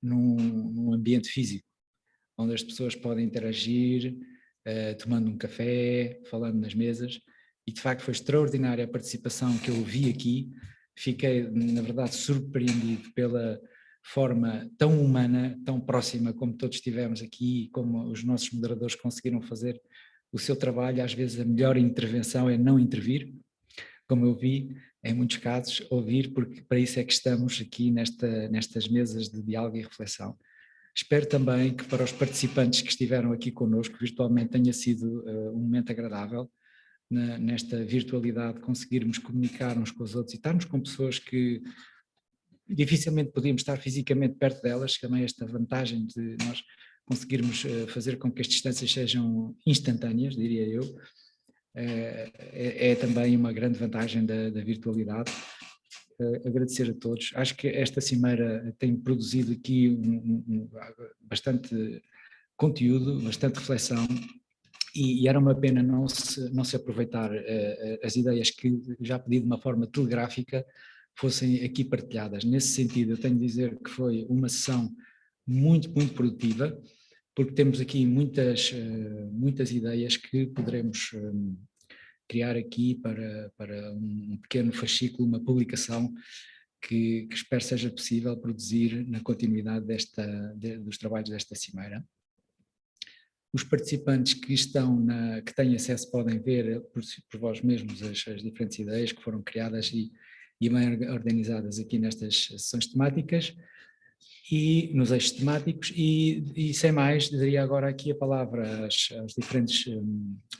num ambiente físico, onde as pessoas podem interagir, tomando um café, falando nas mesas, e de facto foi extraordinária a participação que eu vi aqui. Fiquei, na verdade, surpreendido pela forma tão humana, tão próxima como todos tivemos aqui, e como os nossos moderadores conseguiram fazer o seu trabalho. Às vezes a melhor intervenção é não intervir, como eu vi, em muitos casos, ouvir, porque para isso é que estamos aqui nestas mesas de diálogo e reflexão. Espero também que para os participantes que estiveram aqui connosco virtualmente tenha sido um momento agradável, nesta virtualidade conseguirmos comunicar uns com os outros e estarmos com pessoas que dificilmente podíamos estar fisicamente perto delas. Também esta vantagem de nós conseguirmos fazer com que as distâncias sejam instantâneas, diria eu, é também uma grande vantagem da virtualidade. Agradecer a todos. Acho que esta cimeira tem produzido aqui bastante conteúdo, bastante reflexão, e era uma pena não se aproveitar as ideias que já pedi de uma forma telegráfica fossem aqui partilhadas. Nesse sentido, eu tenho de dizer que foi uma sessão muito, muito produtiva, porque temos aqui muitas ideias que poderemos criar aqui para um pequeno fascículo, uma publicação que espero seja possível produzir na continuidade dos trabalhos desta cimeira. Os participantes que que têm acesso podem ver por vós mesmos as diferentes ideias que foram criadas e bem organizadas aqui nestas sessões temáticas e nos eixos temáticos, e sem mais, daria agora aqui a palavra aos diferentes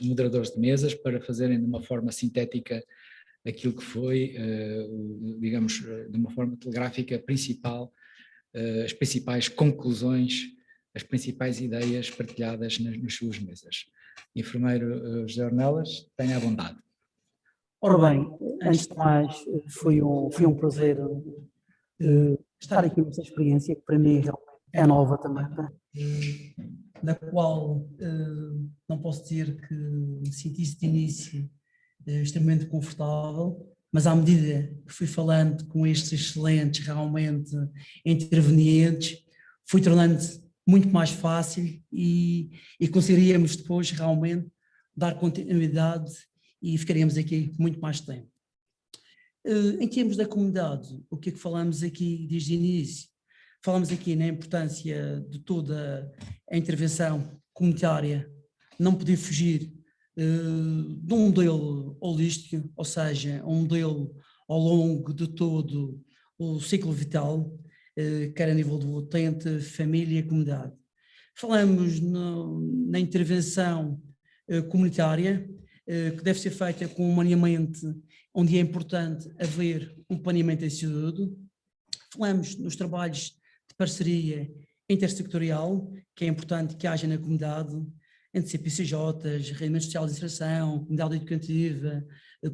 moderadores de mesas para fazerem de uma forma sintética aquilo que foi, digamos, de uma forma telegráfica principal, as principais conclusões, as principais ideias partilhadas nas suas mesas. Enfermeiro José Ornelas, tenha a bondade. Ora bem, antes de mais, foi um prazer estar aqui nesta experiência, que para mim realmente é nova também, da qual não posso dizer que me sentisse de início extremamente confortável, mas à medida que fui falando com estes excelentes, realmente intervenientes, fui tornando muito mais fácil e conseguiríamos depois realmente dar continuidade e ficaríamos aqui muito mais tempo. Em termos da comunidade, o que é que falamos aqui desde o início? Falamos aqui na importância de toda a intervenção comunitária, não poder fugir de um modelo holístico, ou seja, um modelo ao longo de todo o ciclo vital, quer a nível do utente, família e comunidade. Falamos na intervenção comunitária, que deve ser feita com um alinhamento, onde é importante haver um planeamento em saúde. Falamos nos trabalhos de parceria intersectorial, que é importante que haja na comunidade, entre CPCJs, rendimentos social de inserção, comunidade educativa,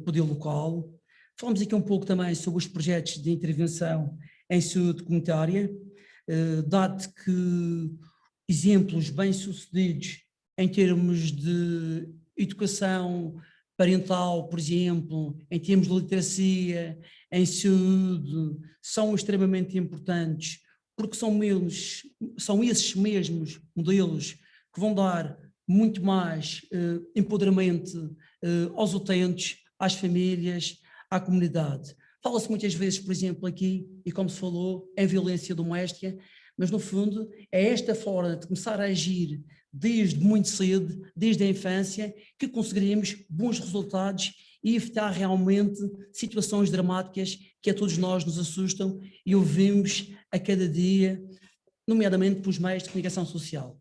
poder local. Falamos aqui um pouco também sobre os projetos de intervenção em saúde comunitária, dado que exemplos bem-sucedidos em termos de educação parental, por exemplo, em termos de literacia, em saúde, são extremamente importantes, porque são esses mesmos modelos que vão dar muito mais empoderamento aos utentes, às famílias, à comunidade. Fala-se muitas vezes, por exemplo, aqui, e como se falou, em violência doméstica, mas no fundo é esta forma de começar a agir desde muito cedo, desde a infância, que conseguiremos bons resultados e evitar realmente situações dramáticas que a todos nós nos assustam e ouvimos a cada dia, nomeadamente pelos meios de comunicação social.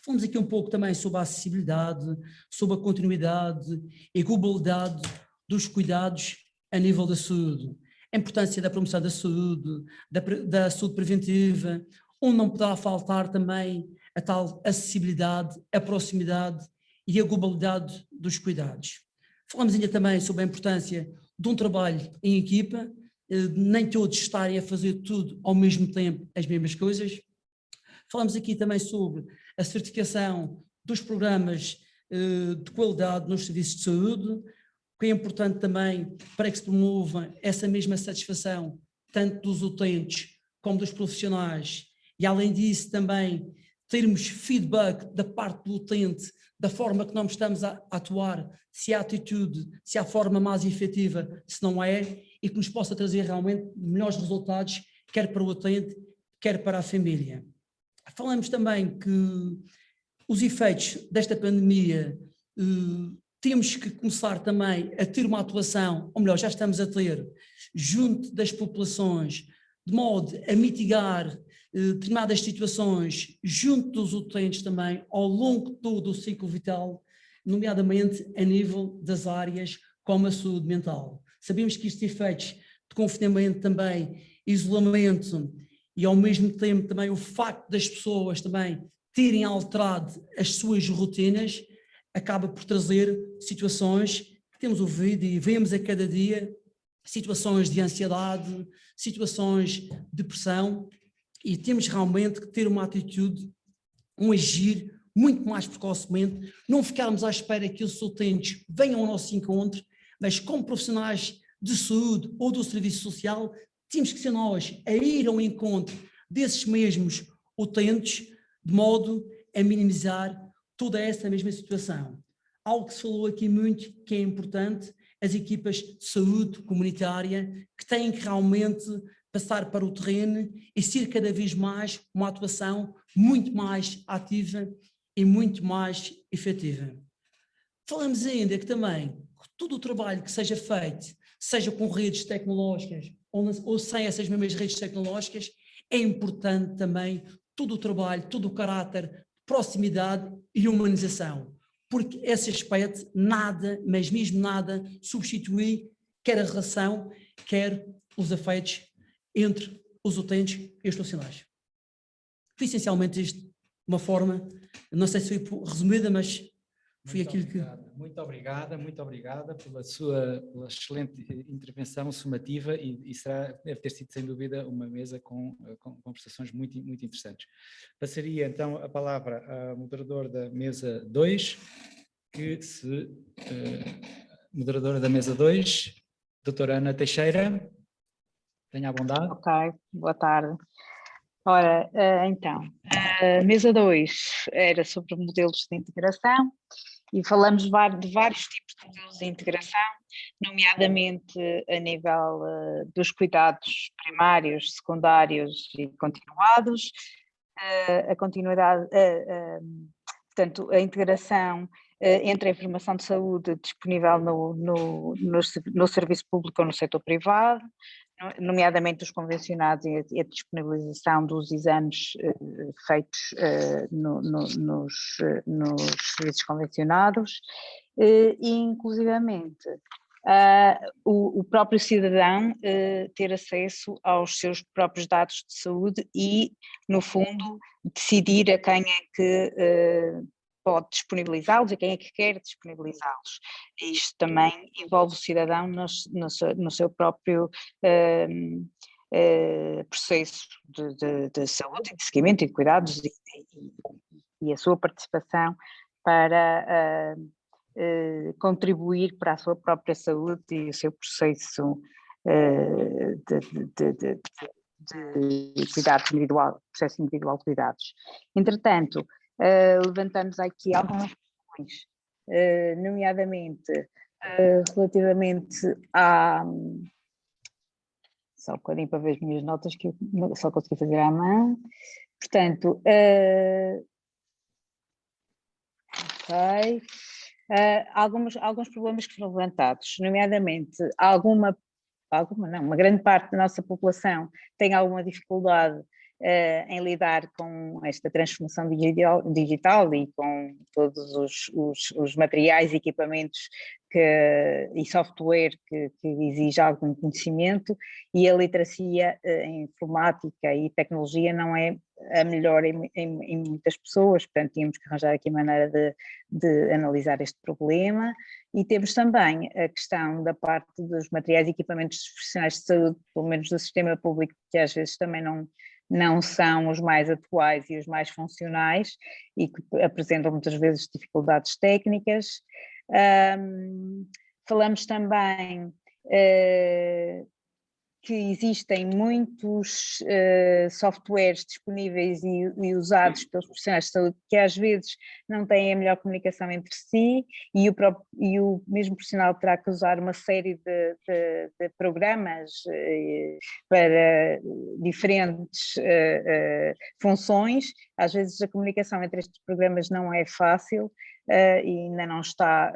Falamos aqui um pouco também sobre a acessibilidade, sobre a continuidade e globalidade dos cuidados a nível da saúde, a importância da promoção da saúde preventiva, onde não poderá faltar também a tal acessibilidade, a proximidade e a globalidade dos cuidados. Falamos ainda também sobre a importância de um trabalho em equipa, nem todos estarem a fazer tudo ao mesmo tempo, as mesmas coisas. Falamos aqui também sobre a certificação dos programas de qualidade nos serviços de saúde, que é importante também para que se promova essa mesma satisfação, tanto dos utentes como dos profissionais, e além disso também termos feedback da parte do utente, da forma que nós estamos a atuar, se há atitude, se há forma mais efetiva, se não é, e que nos possa trazer realmente melhores resultados, quer para o utente, quer para a família. Falamos também que os efeitos desta pandemia, temos que começar também a ter uma atuação, ou melhor, já estamos a ter, junto das populações, de modo a mitigar determinadas situações, junto dos utentes também, ao longo de todo o ciclo vital, nomeadamente a nível das áreas como a saúde mental. Sabemos que estes efeitos de confinamento também, isolamento e ao mesmo tempo também o facto das pessoas também terem alterado as suas rotinas, acaba por trazer situações que temos ouvido e vemos a cada dia, situações de ansiedade, situações de depressão, e temos realmente que ter uma atitude, um agir muito mais precocemente, não ficarmos à espera que os utentes venham ao nosso encontro, mas como profissionais de saúde ou do serviço social, temos que ser nós a ir ao encontro desses mesmos utentes, de modo a minimizar toda essa mesma situação. Algo que se falou aqui muito, que é importante, as equipas de saúde comunitária, que têm que realmente passar para o terreno e ser cada vez mais uma atuação muito mais ativa e muito mais efetiva. Falamos ainda que também todo o trabalho que seja feito, seja com redes tecnológicas ou sem essas mesmas redes tecnológicas, é importante também todo o trabalho, todo o caráter de proximidade e humanização, porque esse aspecto nada, mas mesmo nada, substitui quer a relação, quer os afetos entre os utentes e os profissionais. Foi essencialmente isto, de uma forma, não sei se foi resumida, mas foi aquilo que... Muito obrigada pela excelente intervenção sumativa e deve ter sido, sem dúvida, uma mesa com conversações muito interessantes. Passaria, então, a palavra ao moderador da mesa 2, moderadora da mesa 2, doutora Ana Teixeira, tenha a bondade. Ok, boa tarde. Ora, então, a mesa 2 era sobre modelos de integração e falamos de vários tipos de modelos de integração, nomeadamente a nível dos cuidados primários, secundários e continuados, a continuidade, portanto, a integração entre a informação de saúde disponível no serviço público ou no setor privado, nomeadamente os convencionados e a disponibilização dos exames feitos nos serviços convencionados, e inclusivamente o próprio cidadão ter acesso aos seus próprios dados de saúde e, no fundo, decidir a quem é que pode disponibilizá-los e quem é que quer disponibilizá-los. Isto também envolve o cidadão no seu próprio processo de saúde, de seguimento e de cuidados e a sua participação para contribuir para a sua própria saúde e o seu processo de cuidados individual, processo individual de cuidados. Entretanto, levantamos aqui algumas questões, nomeadamente relativamente a... Só um bocadinho para ver as minhas notas que eu só consegui fazer à mão. Portanto, ok. Alguns problemas que foram levantados, nomeadamente uma grande parte da nossa população tem alguma dificuldade em lidar com esta transformação digital e com todos os materiais e equipamentos e software que exige algum conhecimento, e a literacia em informática e tecnologia não é a melhor em muitas pessoas, portanto tínhamos que arranjar aqui maneira de analisar este problema. E temos também a questão da parte dos materiais e equipamentos dos profissionais de saúde, pelo menos do sistema público, que às vezes também não são os mais atuais e os mais funcionais e que apresentam muitas vezes dificuldades técnicas. Falamos também que existem muitos softwares disponíveis e usados pelos profissionais de saúde que às vezes não têm a melhor comunicação entre si e o mesmo profissional terá que usar uma série de programas para diferentes funções. Às vezes a comunicação entre estes programas não é fácil e ainda não está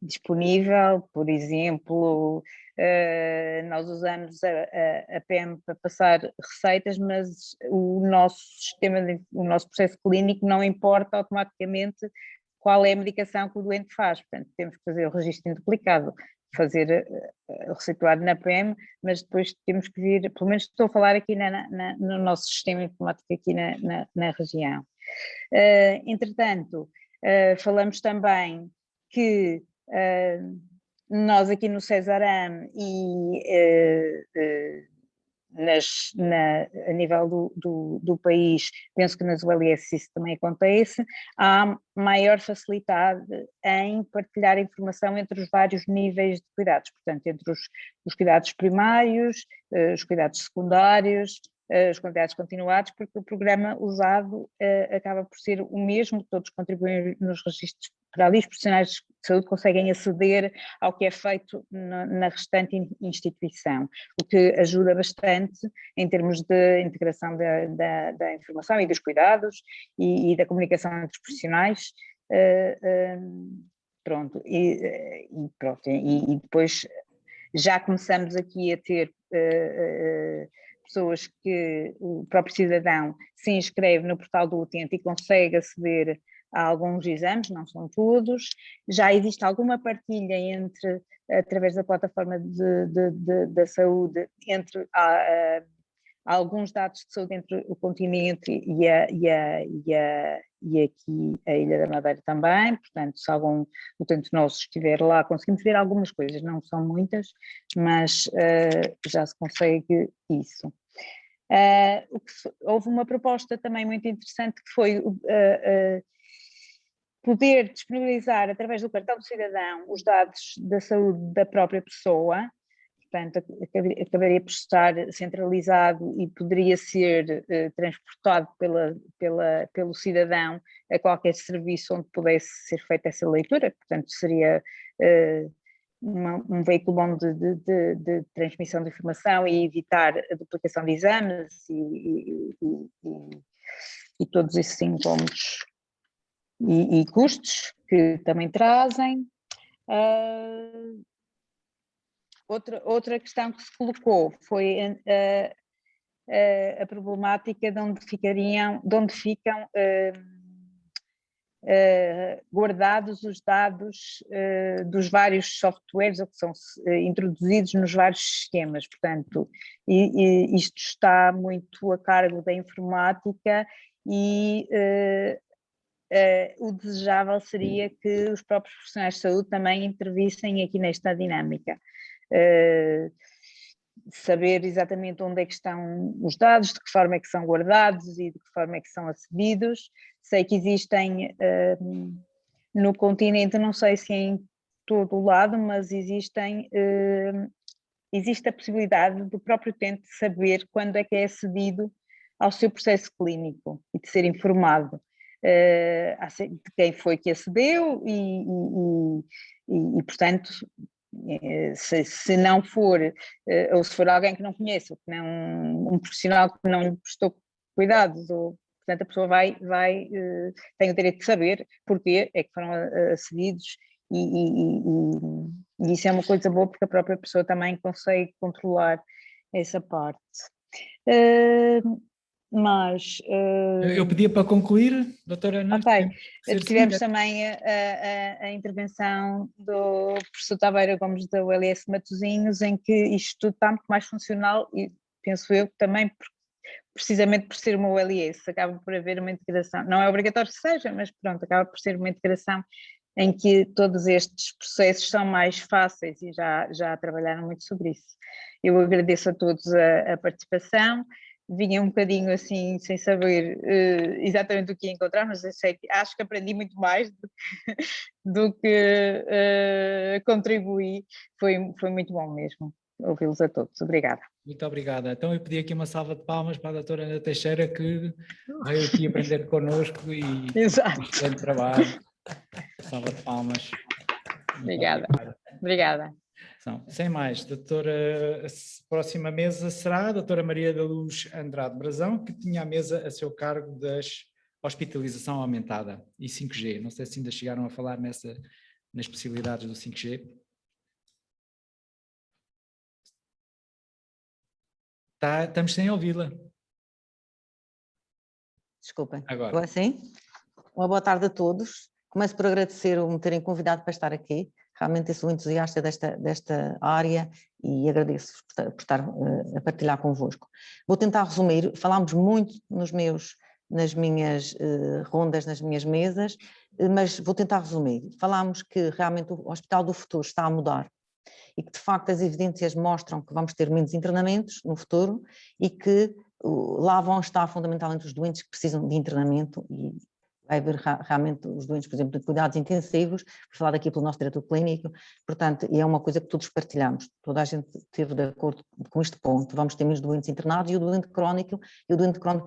disponível. Por exemplo, nós usamos a PEM para passar receitas, mas o nosso sistema, o nosso processo clínico não importa automaticamente qual é a medicação que o doente faz. Portanto, temos que fazer o registro duplicado, fazer receituário na PEM, mas depois temos que vir, pelo menos estou a falar aqui no nosso sistema informático aqui na região. Entretanto, falamos também que nós aqui no Cesarame e a nível do país, penso que nas ULS isso também acontece, há maior facilidade em partilhar informação entre os vários níveis de cuidados, portanto, entre os cuidados primários, os cuidados secundários, os cuidados continuados, porque o programa usado acaba por ser o mesmo, todos contribuem nos registros para ali, os profissionais de saúde conseguem aceder ao que é feito na restante instituição, o que ajuda bastante em termos de integração da informação e dos cuidados e da comunicação entre os profissionais. Pronto, e depois já começamos aqui a ter pessoas que o próprio cidadão se inscreve no portal do utente e consegue aceder a alguns exames, não são todos. Já existe alguma partilha através da plataforma da saúde entre alguns dados de saúde entre o continente e aqui a Ilha da Madeira também. Portanto, se algum utente nosso estiver lá, conseguimos ver algumas coisas, não são muitas, mas já se consegue isso. Houve uma proposta também muito interessante que foi poder disponibilizar através do cartão do cidadão os dados da saúde da própria pessoa. Portanto, acabaria por estar centralizado e poderia ser transportado pelo cidadão a qualquer serviço onde pudesse ser feita essa leitura. Portanto, seria um veículo bom de transmissão de informação e evitar a duplicação de exames e todos esses incómodos e custos que também trazem. Outra questão que se colocou foi a problemática de onde ficam guardados os dados dos vários softwares ou que são introduzidos nos vários sistemas. Portanto, isto está muito a cargo da informática e o desejável seria que os próprios profissionais de saúde também intervissem aqui nesta dinâmica. Saber exatamente onde é que estão os dados, de que forma é que são guardados e de que forma é que são acedidos. Sei que existem no continente, não sei se é em todo o lado, mas existe a possibilidade do próprio utente saber quando é que é acedido ao seu processo clínico e de ser informado de quem foi que acedeu e portanto, se não for, ou se for alguém que não conhece, ou que não, um profissional que não lhe prestou cuidados, ou, portanto a pessoa tem o direito de saber porque é que foram acedidos e isso é uma coisa boa porque a própria pessoa também consegue controlar essa parte. Mas... Eu pedia para concluir, doutora Ana. Ok, tivemos também a intervenção do professor Tabeira Gomes da ULS Matosinhos, em que isto tudo está muito mais funcional e penso eu que também precisamente por ser uma ULS acaba por haver uma integração, não é obrigatório que seja, mas pronto, acaba por ser uma integração em que todos estes processos são mais fáceis e já trabalharam muito sobre isso. Eu agradeço a todos a participação. Vinha um bocadinho assim, sem saber exatamente o que ia encontrar, mas acho que aprendi muito mais do que contribuí, foi muito bom mesmo. ouvi-los a todos. Obrigada. Muito obrigada. Então eu pedi aqui uma salva de palmas para a doutora Ana Teixeira, que veio aqui aprender connosco e Exato. excelente trabalho. Salva de palmas. Obrigada. Obrigada. Então, sem mais, doutora, a próxima mesa será a doutora Maria da Luz Andrade Brazão, que tinha a mesa a seu cargo das hospitalização aumentada e 5G. Não sei se ainda chegaram a falar nas possibilidades do 5G. Estamos sem ouvi-la. Desculpem. Agora. Agora sim. Uma boa tarde a todos. Começo por agradecer o me terem convidado para estar aqui. Realmente eu sou entusiasta desta área e agradeço por estar a partilhar convosco. Vou tentar resumir. Falámos muito nas minhas rondas, nas minhas mesas, mas vou tentar resumir. Falámos que realmente o Hospital do Futuro está a mudar e que de facto as evidências mostram que vamos ter menos internamentos no futuro e que lá vão estar fundamentalmente os doentes que precisam de internamento e vai haver realmente os doentes, por exemplo, de cuidados intensivos, falado aqui pelo nosso diretor clínico, portanto, e é uma coisa que todos partilhamos, toda a gente esteve de acordo com este ponto, vamos ter menos doentes internados e o doente crónico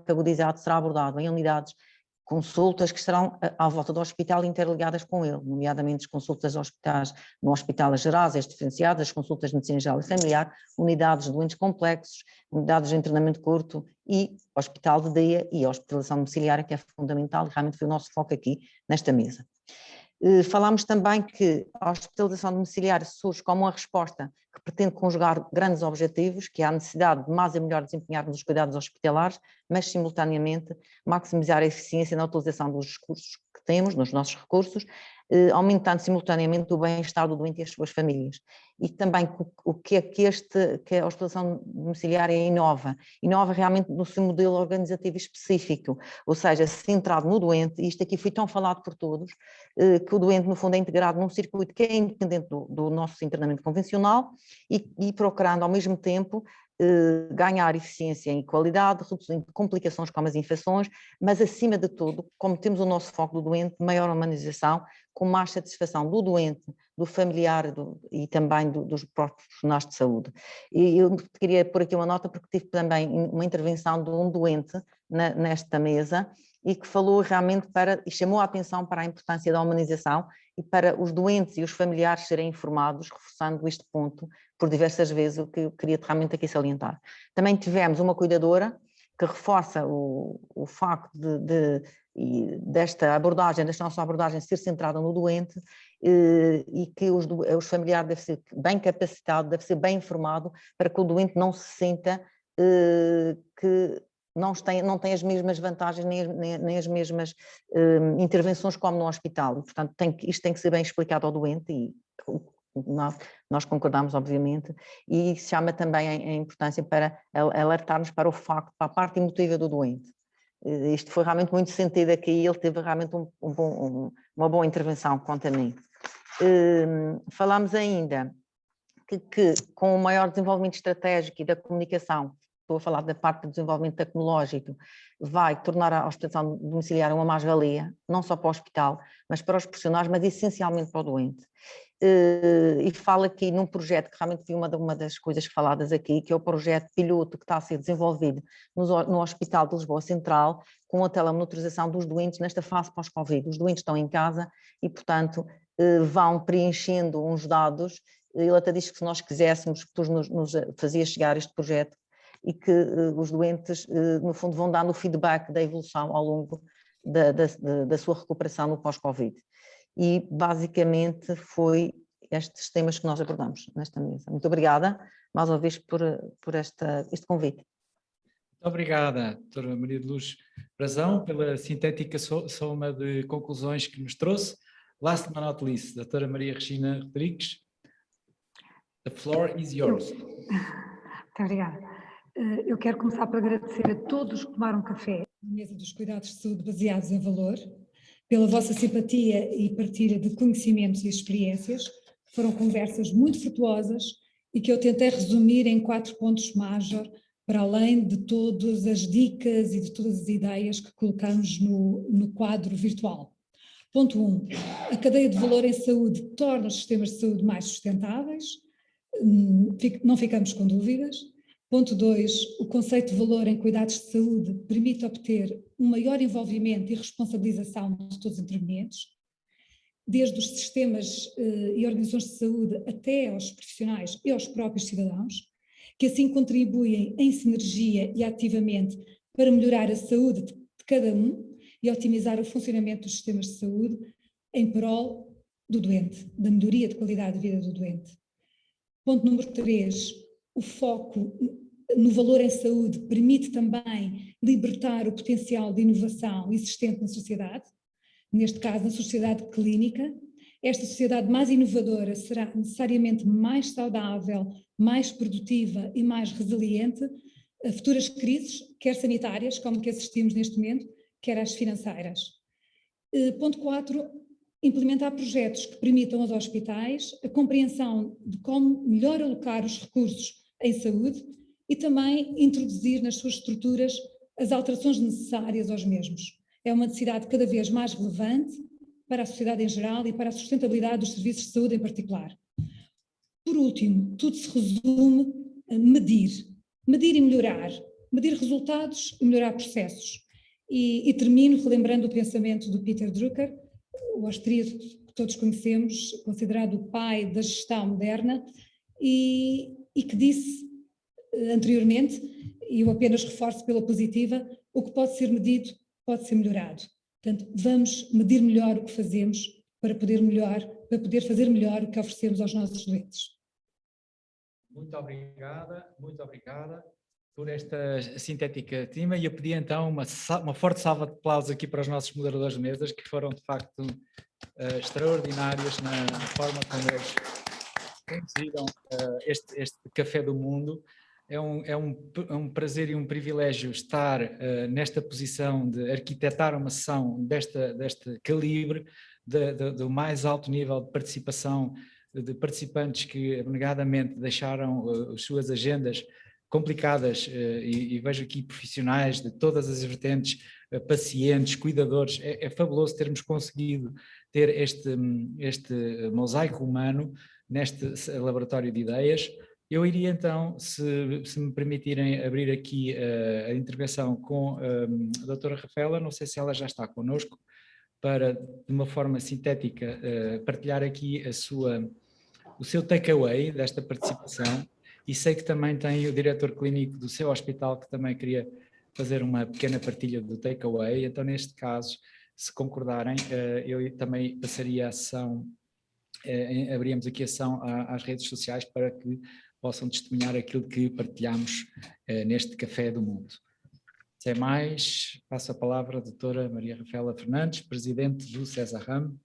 agudizado será abordado em unidades, consultas que estarão à volta do hospital interligadas com ele, nomeadamente as consultas hospitais no Hospital Gerais, as diferenciadas, as consultas de medicina geral e familiar, unidades de doentes complexos, unidades de treinamento curto e hospital de dia e hospitalização domiciliária, que é fundamental e realmente foi o nosso foco aqui nesta mesa. Falámos também que a hospitalização domiciliária surge como uma resposta que pretende conjugar grandes objetivos, que é a necessidade de mais e melhor desempenharmos os cuidados hospitalares, mas simultaneamente maximizar a eficiência na utilização dos recursos que temos, dos nossos recursos, aumentando simultaneamente o bem-estar do doente e as suas famílias. E também o que é que a hospitalização domiciliária inova realmente no seu modelo organizativo específico, ou seja, centrado no doente, e isto aqui foi tão falado por todos, que o doente no fundo é integrado num circuito que é independente do nosso internamento convencional e procurando ao mesmo tempo ganhar eficiência e qualidade, reduzindo complicações como as infecções, mas acima de tudo, como temos o nosso foco do doente, maior humanização, com mais satisfação do doente, do familiar e também dos próprios profissionais de saúde. E eu queria pôr aqui uma nota porque tive também uma intervenção de um doente nesta mesa e que falou realmente e chamou a atenção para a importância da humanização e para os doentes e os familiares serem informados, reforçando este ponto por diversas vezes, o que eu queria realmente aqui salientar. Também tivemos uma cuidadora que reforça o facto desta nossa abordagem ser centrada no doente e que os familiares devem ser bem capacitados, deve ser bem informado para que o doente não se sinta que não tem as mesmas vantagens nem as mesmas intervenções como no hospital. E, portanto, isto tem que ser bem explicado ao doente e nós concordamos, obviamente, e chama também a importância para alertarmos para o facto, para a parte emotiva do doente. Isto foi realmente muito sentido aqui e ele teve realmente uma boa intervenção quanto a mim. Falámos ainda que com o maior desenvolvimento estratégico e da comunicação, estou a falar da parte do desenvolvimento tecnológico, vai tornar a hospitalização domiciliária uma mais-valia, não só para o hospital, mas para os profissionais, mas essencialmente para o doente. E falo aqui num projeto que realmente foi uma das coisas faladas aqui, que é o projeto piloto que está a ser desenvolvido no Hospital de Lisboa Central, com a telemonitorização dos doentes nesta fase pós-Covid. Os doentes estão em casa e, portanto, vão preenchendo uns dados. Ele até diz que se nós quiséssemos, que nos fazia chegar este projeto e que os doentes, no fundo, vão dando o feedback da evolução ao longo da sua recuperação no pós-Covid. E, basicamente, foi estes temas que nós abordamos nesta mesa. Muito obrigada, mais uma vez, por este convite. Muito obrigada, doutora Maria de Luz Brazão, pela sintética soma de conclusões que nos trouxe. Last but not least, doutora Maria Regina Rodrigues, the floor is yours. Muito obrigada. Eu quero começar por agradecer a todos que tomaram café na mesa dos cuidados de saúde baseados em valor, pela vossa simpatia e partilha de conhecimentos e experiências. Foram conversas muito frutuosas e que eu tentei resumir em 4 pontos major, para além de todas as dicas e de todas as ideias que colocamos no quadro virtual. Ponto 1. A cadeia de valor em saúde torna os sistemas de saúde mais sustentáveis. não ficamos com dúvidas. Ponto 2, o conceito de valor em cuidados de saúde permite obter um maior envolvimento e responsabilização de todos os intervenientes, desde os sistemas e organizações de saúde até aos profissionais e aos próprios cidadãos, que assim contribuem em sinergia e ativamente para melhorar a saúde de cada um e otimizar o funcionamento dos sistemas de saúde em prol do doente, da melhoria de qualidade de vida do doente. Ponto número 3, o foco no valor em saúde permite também libertar o potencial de inovação existente na sociedade, neste caso na sociedade clínica. Esta sociedade mais inovadora será necessariamente mais saudável, mais produtiva e mais resiliente a futuras crises, quer sanitárias, como que assistimos neste momento, quer às financeiras. Ponto 4, implementar projetos que permitam aos hospitais a compreensão de como melhor alocar os recursos em saúde e também introduzir nas suas estruturas as alterações necessárias aos mesmos. É uma necessidade cada vez mais relevante para a sociedade em geral e para a sustentabilidade dos serviços de saúde em particular. Por último, tudo se resume a medir e melhorar, medir resultados e melhorar processos. E termino relembrando o pensamento do Peter Drucker, o austríaco que todos conhecemos, considerado o pai da gestão moderna, e que disse anteriormente, e eu apenas reforço pela positiva, o que pode ser medido pode ser melhorado. Portanto, vamos medir melhor o que fazemos para poder fazer melhor o que oferecemos aos nossos doentes. Muito obrigada por esta sintética tema, e eu pedi então uma forte salva de aplausos aqui para os nossos moderadores de mesas, que foram de facto extraordinários na forma como eles conduziram este Café do Mundo. É um prazer e um privilégio estar nesta posição de arquitetar uma sessão deste calibre, do mais alto nível de participação, de participantes que abnegadamente deixaram as suas agendas complicadas, e vejo aqui profissionais de todas as vertentes, pacientes, cuidadores. É fabuloso termos conseguido ter este mosaico humano neste laboratório de ideias. Eu iria então, se me permitirem, abrir aqui a intervenção com a doutora Rafaela, não sei se ela já está connosco, para, de uma forma sintética, partilhar aqui o seu takeaway desta participação, e sei que também tem o diretor clínico do seu hospital que também queria fazer uma pequena partilha do takeaway. Então, neste caso, se concordarem, eu também passaria a sessão, abríamos aqui a sessão às redes sociais para que possam testemunhar aquilo que partilhamos neste Café do Mundo. Sem mais, passo a palavra à doutora Maria Rafaela Fernandes, presidente do CESARRAM.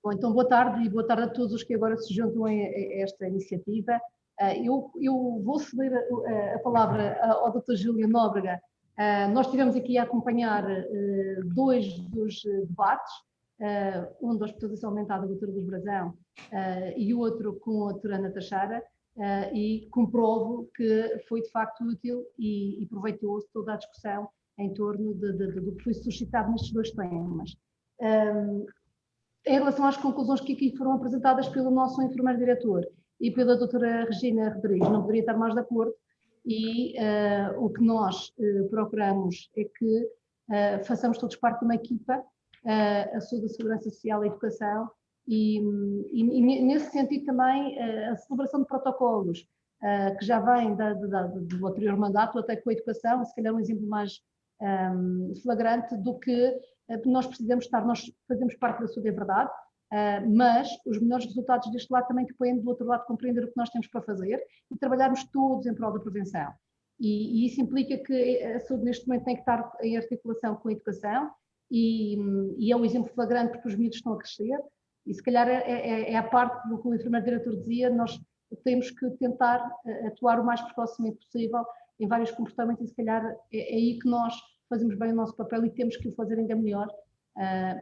Bom, então boa tarde e boa tarde a todos os que agora se juntam a esta iniciativa. Eu vou ceder a palavra ao Dr. Júlio Nóbrega. Nós estivemos aqui a acompanhar dois dos debates, um da hospitalização aumentada da doutora Luz Brazão e o outro com a doutora Ana Teixeira, e comprovo que foi de facto útil e proveitoso toda a discussão em torno do que foi suscitado nestes dois temas. Em relação às conclusões que aqui foram apresentadas pelo nosso enfermeiro-diretor e pela doutora Regina Rodrigues, não poderia estar mais de acordo, e o que nós procuramos é que façamos todos parte de uma equipa, a saúde, a segurança social, a educação, e nesse sentido também a celebração de protocolos, que já vem do anterior mandato, até com a educação, se calhar um exemplo mais flagrante do que nós precisamos estar. Nós fazemos parte da saúde, é verdade, mas os melhores resultados deste lado também dependem do outro lado, compreender o que nós temos para fazer e trabalharmos todos em prol da prevenção. E isso implica que a saúde neste momento tem que estar em articulação com a educação, e é um exemplo flagrante porque os miúdos estão a crescer, e se calhar é a parte do que o enfermeiro-diretor dizia, nós temos que tentar atuar o mais precocemente possível em vários comportamentos, e se calhar é aí que nós fazemos bem o nosso papel e temos que o fazer ainda melhor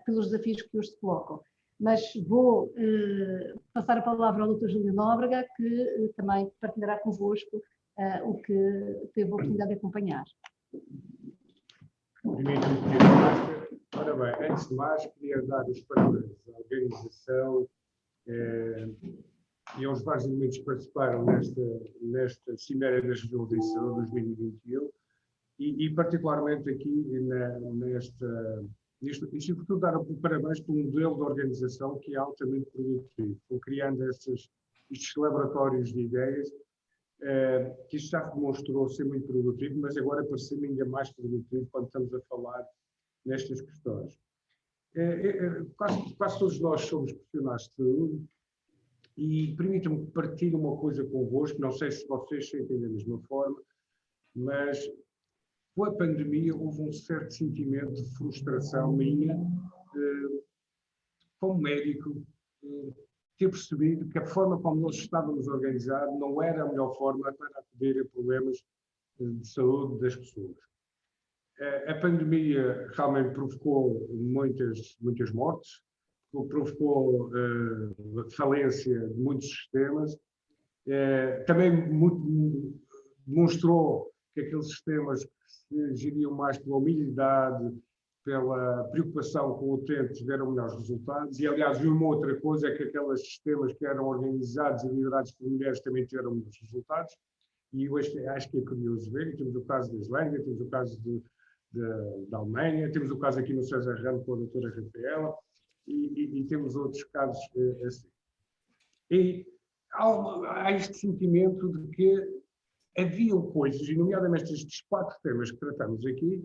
pelos desafios que hoje se colocam. Mas vou passar a palavra ao Dr. Júlio Nóbrega, que também partilhará convosco o que teve a oportunidade de acompanhar. Ora bem, antes de mais, queria dar os parabéns à organização e aos vários elementos que participaram nesta Cimeira das Regiões em Saúde 2021 e particularmente aqui e sobretudo dar parabéns pelo modelo de organização que é altamente produtivo, criando estes laboratórios de ideias, que isto já demonstrou ser muito produtivo, mas agora parece-me ainda mais produtivo quando estamos a falar nestas questões. Quase todos nós somos profissionais de saúde e permitam-me partilhar uma coisa convosco, não sei se vocês sentem da mesma forma, mas com a pandemia houve um certo sentimento de frustração minha, como médico, ter percebido que a forma como nós estávamos organizados não era a melhor forma para acudir a problemas de saúde das pessoas. A pandemia realmente provocou muitas mortes, provocou falência de muitos sistemas, também demonstrou que aqueles sistemas que se geriam mais pela humildade, pela preocupação com o utente, tiveram melhores resultados. E, aliás, uma outra coisa é que aqueles sistemas que eram organizados e liderados por mulheres também tiveram melhores resultados. E eu acho que é curioso ver. E temos o caso da Islândia, temos o caso da Alemanha, temos o caso aqui no César Ramos com a doutora Rafaela, e temos outros casos assim. E há este sentimento de que haviam coisas, e nomeadamente estes 4 temas que tratamos aqui,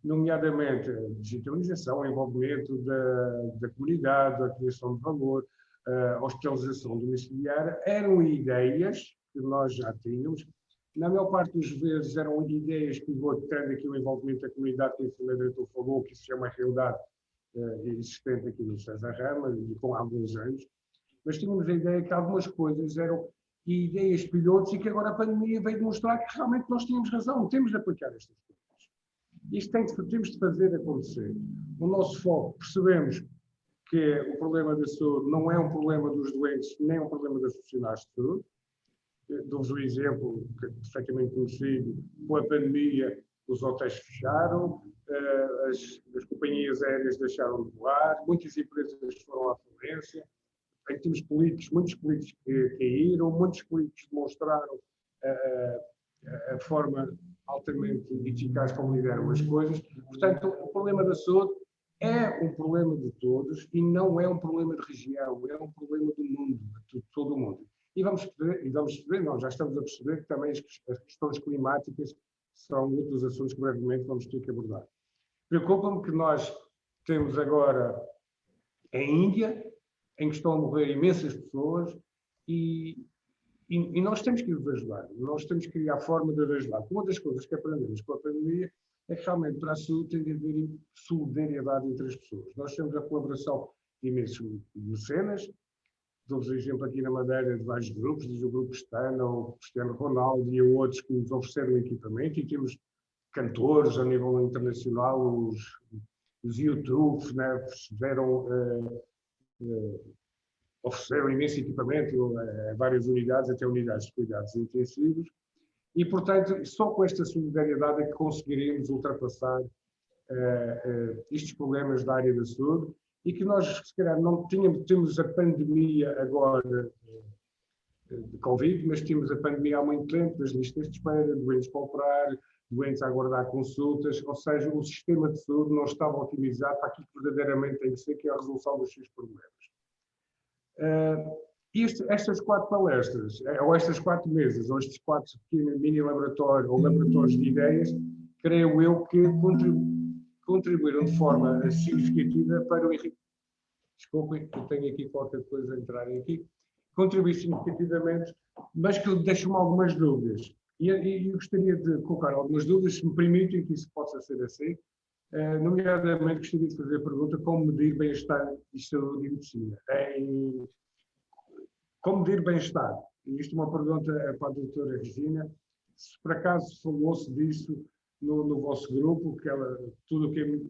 nomeadamente a digitalização, o envolvimento da comunidade, a criação de valor, a hospitalização domiciliar, eram ideias que nós já tínhamos. Na maior parte das vezes eram ideias que vou tendo aqui o envolvimento da comunidade, que o enfermeiro diretor falou, que isso é uma realidade existente aqui no César Ramos, e com alguns anos. Mas tínhamos a ideia que algumas coisas eram ideias pilotos e que agora a pandemia veio demonstrar que realmente nós tínhamos razão, temos de aplicar estas coisas. Isto temos de fazer acontecer. O nosso foco, percebemos que o problema da saúde não é um problema dos doentes, nem um problema dos profissionais de saúde. Dou-vos um exemplo que é perfeitamente conhecido. Com a pandemia, os hotéis fecharam, as companhias aéreas deixaram de voar, muitas empresas foram à falência. Em termos políticos, muitos políticos caíram, muitos políticos demonstraram a forma altamente eficaz como lideram as coisas. Portanto, o problema da saúde é um problema de todos e não é um problema de região, é um problema do mundo, de todo o mundo. E vamos perceber, não, já estamos a perceber que também as questões climáticas são outros assuntos que brevemente vamos ter que abordar. Preocupa-me que nós temos agora a Índia, em que estão a morrer imensas pessoas e nós temos que os ajudar, nós temos que criar forma de os ajudar. Uma das coisas que aprendemos com a pandemia é que realmente para a saúde tem de haver solidariedade entre as pessoas. Nós temos a colaboração de imensos mecenas, dou-vos exemplo aqui na Madeira de vários grupos, desde o Grupo Estana, o Cristiano Ronaldo e outros que nos ofereceram equipamento, e temos cantores a nível internacional, os YouTubes, né, ofereceram imenso equipamento a várias unidades, até unidades de cuidados intensivos, e, portanto, só com esta solidariedade é que conseguiríamos ultrapassar estes problemas da área da saúde, e que nós, se calhar, não temos a pandemia agora de Covid, mas tínhamos a pandemia há muito tempo, das listas de espera, doentes para operar, doentes a aguardar consultas, ou seja, o sistema de saúde não estava otimizado para aquilo que verdadeiramente tem que ser, que é a resolução dos seus problemas. Estas 4 palestras, ou estas 4 mesas, ou estes 4 mini laboratórios, ou laboratórios de ideias, creio eu que contribuíram de forma significativa para o enriquecimento. Desculpem, eu tenho aqui qualquer coisa a entrarem aqui. Contribuí significativamente, mas que deixam-me algumas dúvidas. E eu gostaria de colocar algumas dúvidas, se me permitem que isso possa ser assim. Nomeadamente, gostaria de fazer a pergunta como medir bem-estar e saúde e medicina. Como medir bem-estar? Isto é uma pergunta para a doutora Regina. Se por acaso falou-se disso no vosso grupo, que tudo o que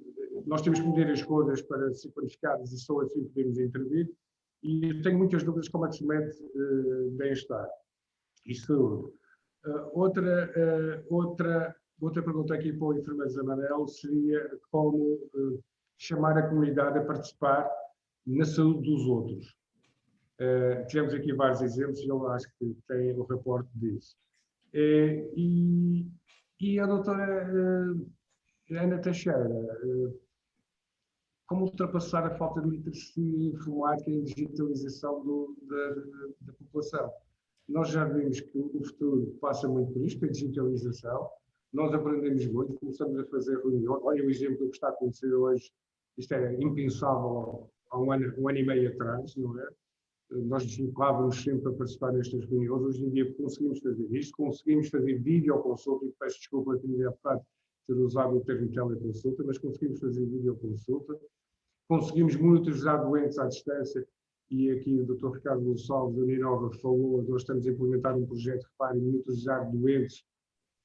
nós temos que medir as coisas para ser qualificadas e só assim podemos intervir. E eu tenho muitas dúvidas como é que se mede bem-estar e saúde. Outra pergunta aqui para o enfermeiro Zé Manel seria como chamar a comunidade a participar na saúde dos outros. Tivemos aqui vários exemplos e eu acho que tem o reporte disso. E a doutora Ana Teixeira, como ultrapassar a falta de literacia informática e digitalização da população? Nós já vimos que o futuro passa muito por isto, a digitalização. Nós aprendemos muito, começamos a fazer reuniões. Olha o exemplo que está a acontecer hoje. Isto era impensável há um ano e meio atrás, não é? Nós deslocávamos sempre a participar nestas reuniões. Hoje em dia conseguimos fazer isto, conseguimos fazer videoconsulta, e peço desculpa ter há bocado ter usado o termo teleconsulta, mas conseguimos fazer videoconsulta. Conseguimos monitorizar doentes à distância, e aqui o Dr. Ricardo Gonçalves, da Uninova, falou, nós estamos a implementar um projeto para monitorizar doentes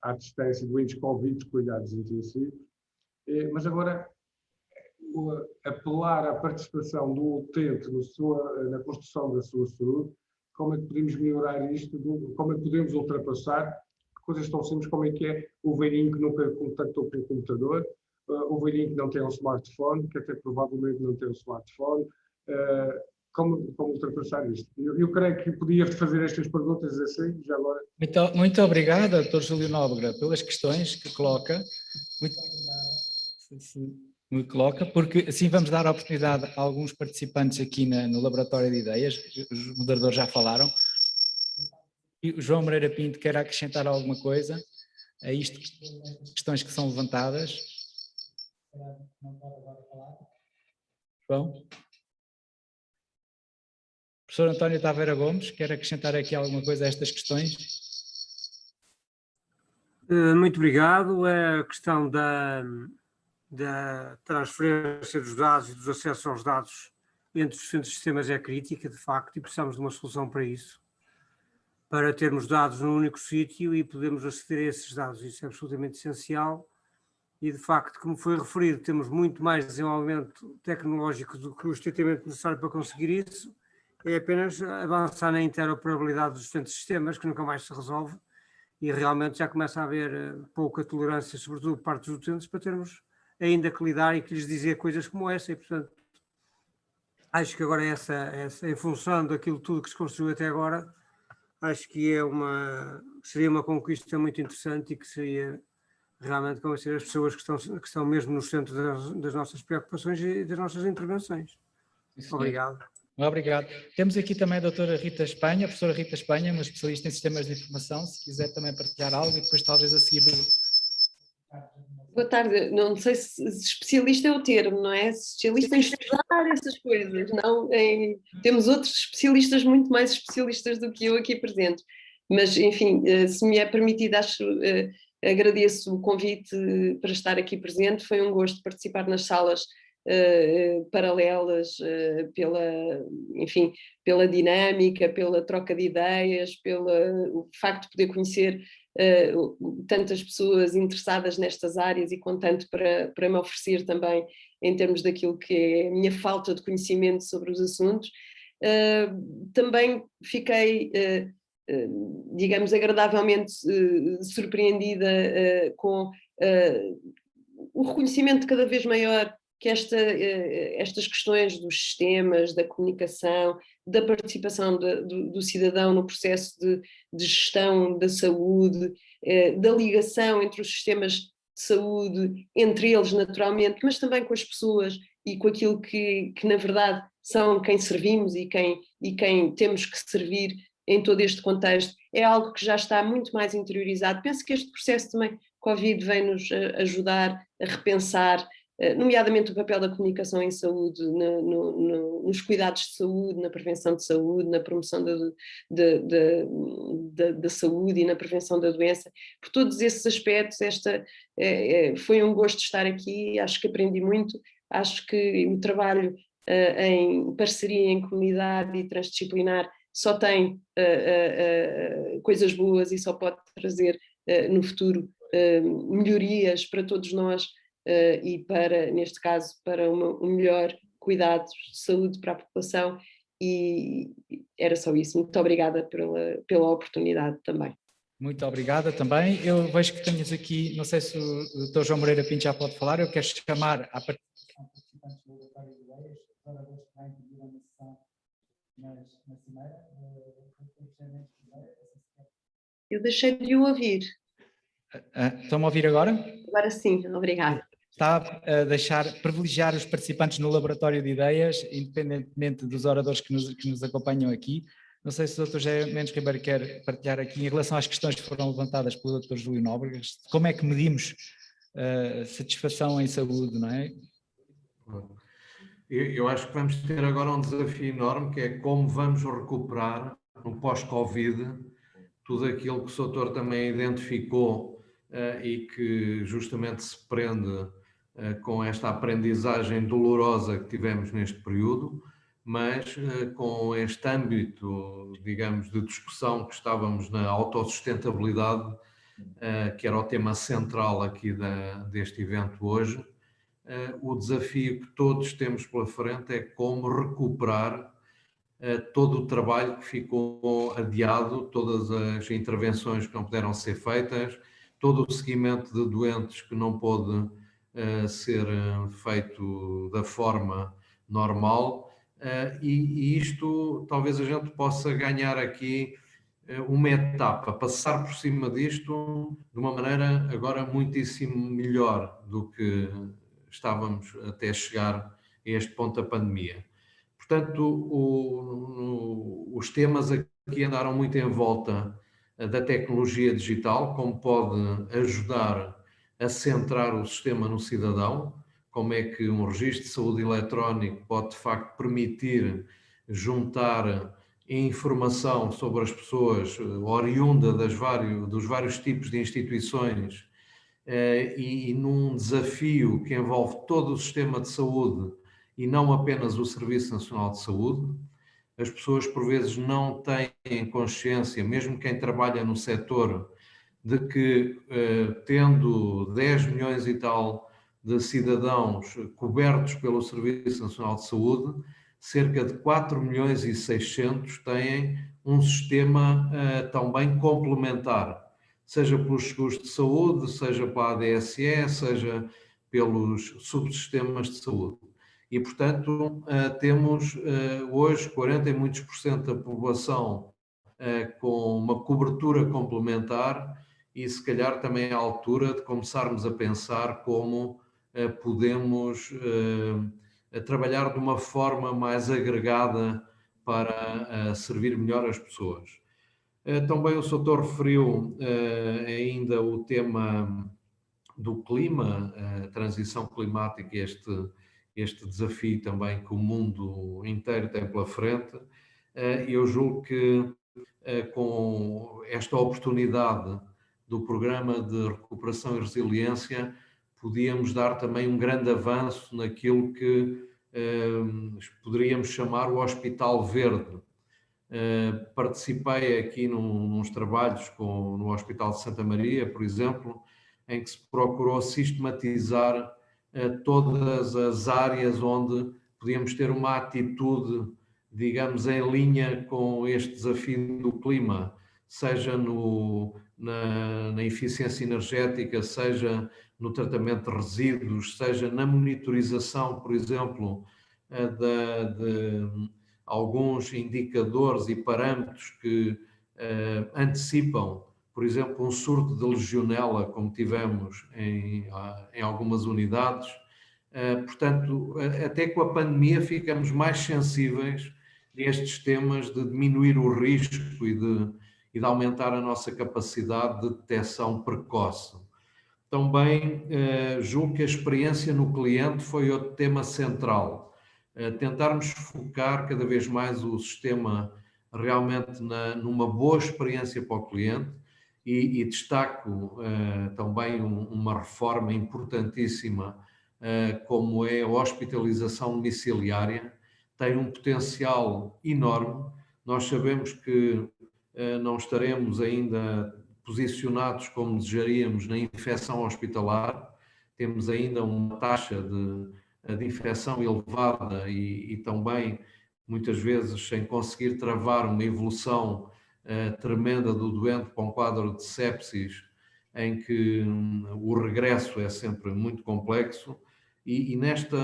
à distância, doentes Covid de cuidados intensivos. Mas agora, apelar à participação do utente na construção da sua saúde, como é que podemos melhorar isto, como é que podemos ultrapassar coisas tão simples como é que é o velhinho que nunca contactou pelo computador, o velhinho que não tem um smartphone, que até provavelmente não tem um smartphone, como ultrapassar isto? Eu creio que podia fazer estas perguntas assim, já agora. Muito obrigado, Dr. Júlio Nóbrega, pelas questões que coloca. Muito obrigado. Coloca, porque assim vamos dar a oportunidade a alguns participantes aqui no Laboratório de Ideias, os moderadores já falaram. E o João Moreira Pinto quer acrescentar alguma coisa a isto, questões que são levantadas. João? Professor António Taveira Gomes, quer acrescentar aqui alguma coisa a estas questões? Muito obrigado. A questão da transferência dos dados e dos acessos aos dados entre os diferentes sistemas é crítica, de facto, e precisamos de uma solução para isso, para termos dados num único sítio e podermos aceder a esses dados. Isso é absolutamente essencial e, de facto, como foi referido, temos muito mais desenvolvimento tecnológico do que o estritamente necessário para conseguir isso. É apenas avançar na interoperabilidade dos diferentes sistemas, que nunca mais se resolve, e realmente já começa a haver pouca tolerância, sobretudo por parte dos utentes, para termos ainda que lidar e que lhes dizer coisas como essa, e portanto acho que agora essa em função daquilo tudo que se construiu até agora, acho que seria uma conquista muito interessante e que seria realmente convencer as pessoas que estão mesmo no centro das nossas preocupações e das nossas intervenções. Sim, obrigado. Obrigado. Temos aqui também a doutora Rita Espanha, a professora Rita Espanha, uma especialista em sistemas de informação, se quiser também partilhar algo e depois talvez a seguir Boa tarde, não sei se especialista é o termo, não é? Especialista em estudar essas coisas, não temos outros especialistas muito mais especialistas do que eu aqui presentes, mas enfim, se me é permitido, agradeço o convite para estar aqui presente, foi um gosto participar nas salas paralelas, pela dinâmica, pela troca de ideias, pelo facto de poder conhecer tantas pessoas interessadas nestas áreas e com tanto para me oferecer também em termos daquilo que é a minha falta de conhecimento sobre os assuntos. Também fiquei, digamos, agradavelmente surpreendida com o reconhecimento cada vez maior que estas questões dos sistemas, da comunicação, da participação do cidadão no processo de gestão da saúde, da ligação entre os sistemas de saúde, entre eles naturalmente, mas também com as pessoas e com aquilo que na verdade são quem servimos e quem temos que servir em todo este contexto, é algo que já está muito mais interiorizado. Penso que este processo também Covid vem-nos ajudar a repensar, nomeadamente o papel da comunicação em saúde, nos cuidados de saúde, na prevenção de saúde, na promoção da saúde e na prevenção da doença. Por todos esses aspectos, foi um gosto estar aqui, acho que aprendi muito, acho que o trabalho em parceria, em comunidade e transdisciplinar só tem coisas boas e só pode trazer no futuro melhorias para todos nós, e para, neste caso, para um melhor cuidado de saúde para a população, e era só isso. Muito obrigada pela oportunidade também. Muito obrigada também. Eu vejo que temos aqui, não sei se o Dr. João Moreira Pinto já pode falar, eu quero chamar à participação participantes do Laboratório de Ideias, para que também pediram na sessão nas Eu deixei de o ouvir. Estão-me a ouvir agora? Agora sim, obrigada. Está a privilegiar os participantes no laboratório de ideias, independentemente dos oradores que nos acompanham aqui. Não sei se o Dr. José Mendes Ribeiro quer partilhar aqui em relação às questões que foram levantadas pelo Dr. Júlio Nóbrega, como é que medimos satisfação em saúde, não é? Eu acho que vamos ter agora um desafio enorme, que é como vamos recuperar no pós-Covid tudo aquilo que o Soutor também identificou e que justamente se prende com esta aprendizagem dolorosa que tivemos neste período, mas com este âmbito, digamos, de discussão que estávamos na autossustentabilidade, que era o tema central aqui deste evento hoje. O desafio que todos temos pela frente é como recuperar todo o trabalho que ficou adiado, todas as intervenções que não puderam ser feitas, todo o seguimento de doentes que não pôde ser feito da forma normal, e isto talvez a gente possa ganhar aqui uma etapa, passar por cima disto de uma maneira agora muitíssimo melhor do que estávamos até chegar a este ponto da pandemia. Portanto, os temas aqui andaram muito em volta da tecnologia digital, como pode ajudar a centrar o sistema no cidadão, como é que um registro de saúde eletrónico pode de facto permitir juntar informação sobre as pessoas oriunda dos vários tipos de instituições e num desafio que envolve todo o sistema de saúde e não apenas o Serviço Nacional de Saúde. As pessoas por vezes não têm consciência, mesmo quem trabalha no setor, de que tendo 10 milhões e tal de cidadãos cobertos pelo Serviço Nacional de Saúde, cerca de 4 milhões e 600 têm um sistema também complementar, seja pelos seguros de saúde, seja pela ADSE, seja pelos subsistemas de saúde. E, portanto, temos hoje 40 e muitos por cento da população com uma cobertura complementar e, se calhar, também é a altura de começarmos a pensar como podemos trabalhar de uma forma mais agregada para servir melhor as pessoas. Também o Soutor referiu ainda o tema do clima, a transição climática, este desafio também que o mundo inteiro tem pela frente. Eu julgo que com esta oportunidade do Programa de Recuperação e Resiliência podíamos dar também um grande avanço naquilo que poderíamos chamar o Hospital Verde. Participei aqui nos trabalhos no Hospital de Santa Maria, por exemplo, em que se procurou sistematizar todas as áreas onde podíamos ter uma atitude, digamos, em linha com este desafio do clima, seja na eficiência energética, seja no tratamento de resíduos, seja na monitorização, por exemplo, de alguns indicadores e parâmetros que antecipam, por exemplo, um surto de legionela, como tivemos em algumas unidades. Portanto, até com a pandemia ficamos mais sensíveis a estes temas de diminuir o risco e de aumentar a nossa capacidade de detecção precoce. Também julgo que a experiência no cliente foi outro tema central. Tentarmos focar cada vez mais o sistema realmente numa boa experiência para o cliente e destaco também uma reforma importantíssima como é a hospitalização domiciliária. Tem um potencial enorme. Nós sabemos que não estaremos ainda posicionados como desejaríamos na infecção hospitalar. Temos ainda uma taxa de infecção elevada e também, muitas vezes, sem conseguir travar uma evolução tremenda do doente para um quadro de sepsis, em que o regresso é sempre muito complexo. E nesta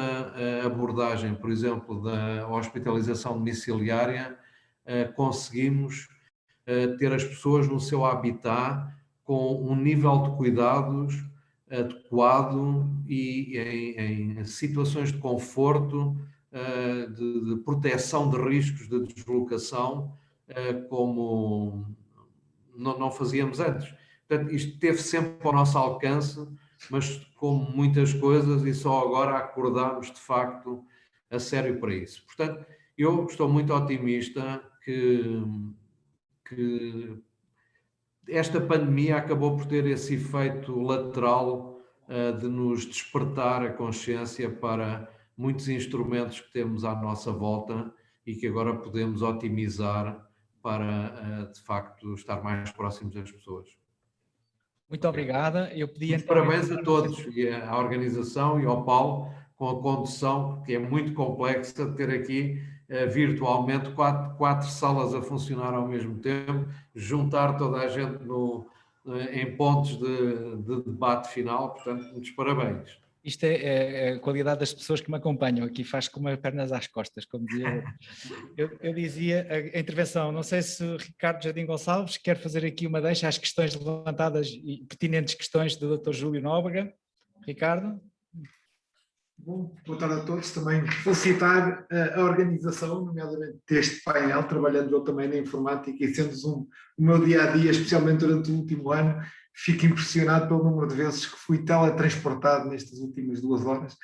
abordagem, por exemplo, da hospitalização domiciliária, conseguimos ter as pessoas no seu habitat com um nível de cuidados adequado e em situações de conforto, de proteção de riscos de deslocação, como não fazíamos antes. Portanto, isto esteve sempre ao nosso alcance, mas como muitas coisas, e só agora acordámos de facto a sério para isso. Portanto, eu estou muito otimista que esta pandemia acabou por ter esse efeito lateral de nos despertar a consciência para muitos instrumentos que temos à nossa volta e que agora podemos otimizar para, de facto, estar mais próximos das pessoas. Muito obrigada. Eu pedi Parabéns a todos, e à organização e ao Paulo, com a condução, que é muito complexa, de ter aqui virtualmente quatro salas a funcionar ao mesmo tempo, juntar toda a gente em pontos de debate final. Portanto, muitos parabéns. Isto é a qualidade das pessoas que me acompanham aqui, faz com as pernas às costas, como dizia eu dizia, a intervenção, não sei se o Ricardo Jardim Gonçalves quer fazer aqui uma deixa às questões levantadas e pertinentes questões do Dr. Júlio Nóbrega. Ricardo? Bom, boa tarde a todos. Também felicitar a organização, nomeadamente deste painel, trabalhando eu também na informática e sendo o meu dia-a-dia, especialmente durante o último ano, fico impressionado pelo número de vezes que fui teletransportado nestas últimas 2 horas,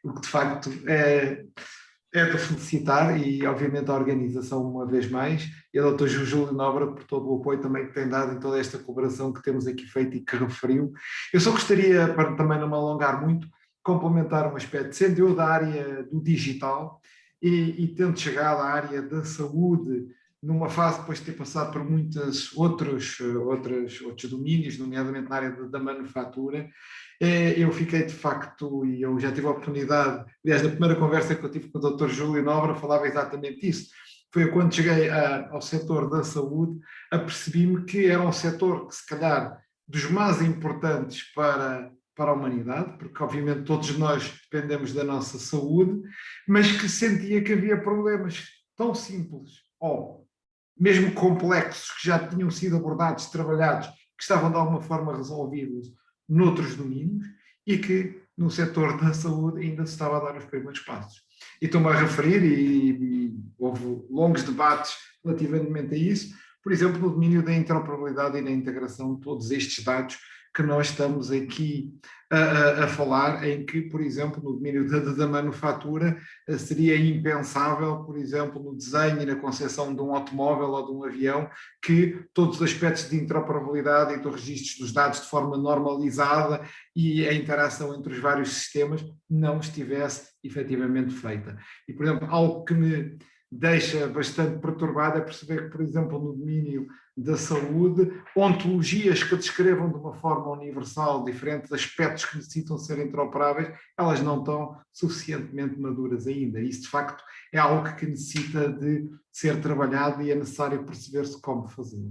o que de facto é de felicitar, e obviamente a organização uma vez mais, e ao Dr. Júlio Nóbrega por todo o apoio também que tem dado em toda esta colaboração que temos aqui feito e que referiu. Eu só gostaria, para também não me alongar muito, complementar um aspecto, sendo eu da área do digital e tendo chegado à área da saúde numa fase depois de ter passado por muitos outros domínios, nomeadamente na área da manufatura, eu fiquei de facto, e eu já tive a oportunidade, aliás, na primeira conversa que eu tive com o Dr. Júlio Nóbrega falava exatamente isso, foi quando cheguei ao setor da saúde, apercebi-me que era um setor que se calhar dos mais importantes para a humanidade, porque obviamente todos nós dependemos da nossa saúde, mas que sentia que havia problemas tão simples ou mesmo complexos que já tinham sido abordados, trabalhados, que estavam de alguma forma resolvidos noutros domínios e que no setor da saúde ainda se estava a dar os primeiros passos. E estou-me a referir, e houve longos debates relativamente a isso, por exemplo, no domínio da interoperabilidade e da integração de todos estes dados que nós estamos aqui a falar, em que, por exemplo, no domínio da manufatura, seria impensável, por exemplo, no desenho e na concepção de um automóvel ou de um avião, que todos os aspectos de interoperabilidade e do registro dos dados de forma normalizada e a interação entre os vários sistemas não estivesse efetivamente feita. E, por exemplo, algo que me deixa bastante perturbado é perceber que, por exemplo, no domínio da saúde, ontologias que descrevam de uma forma universal diferentes aspectos que necessitam ser interoperáveis, elas não estão suficientemente maduras ainda. Isso, de facto, é algo que necessita de ser trabalhado e é necessário perceber-se como fazer.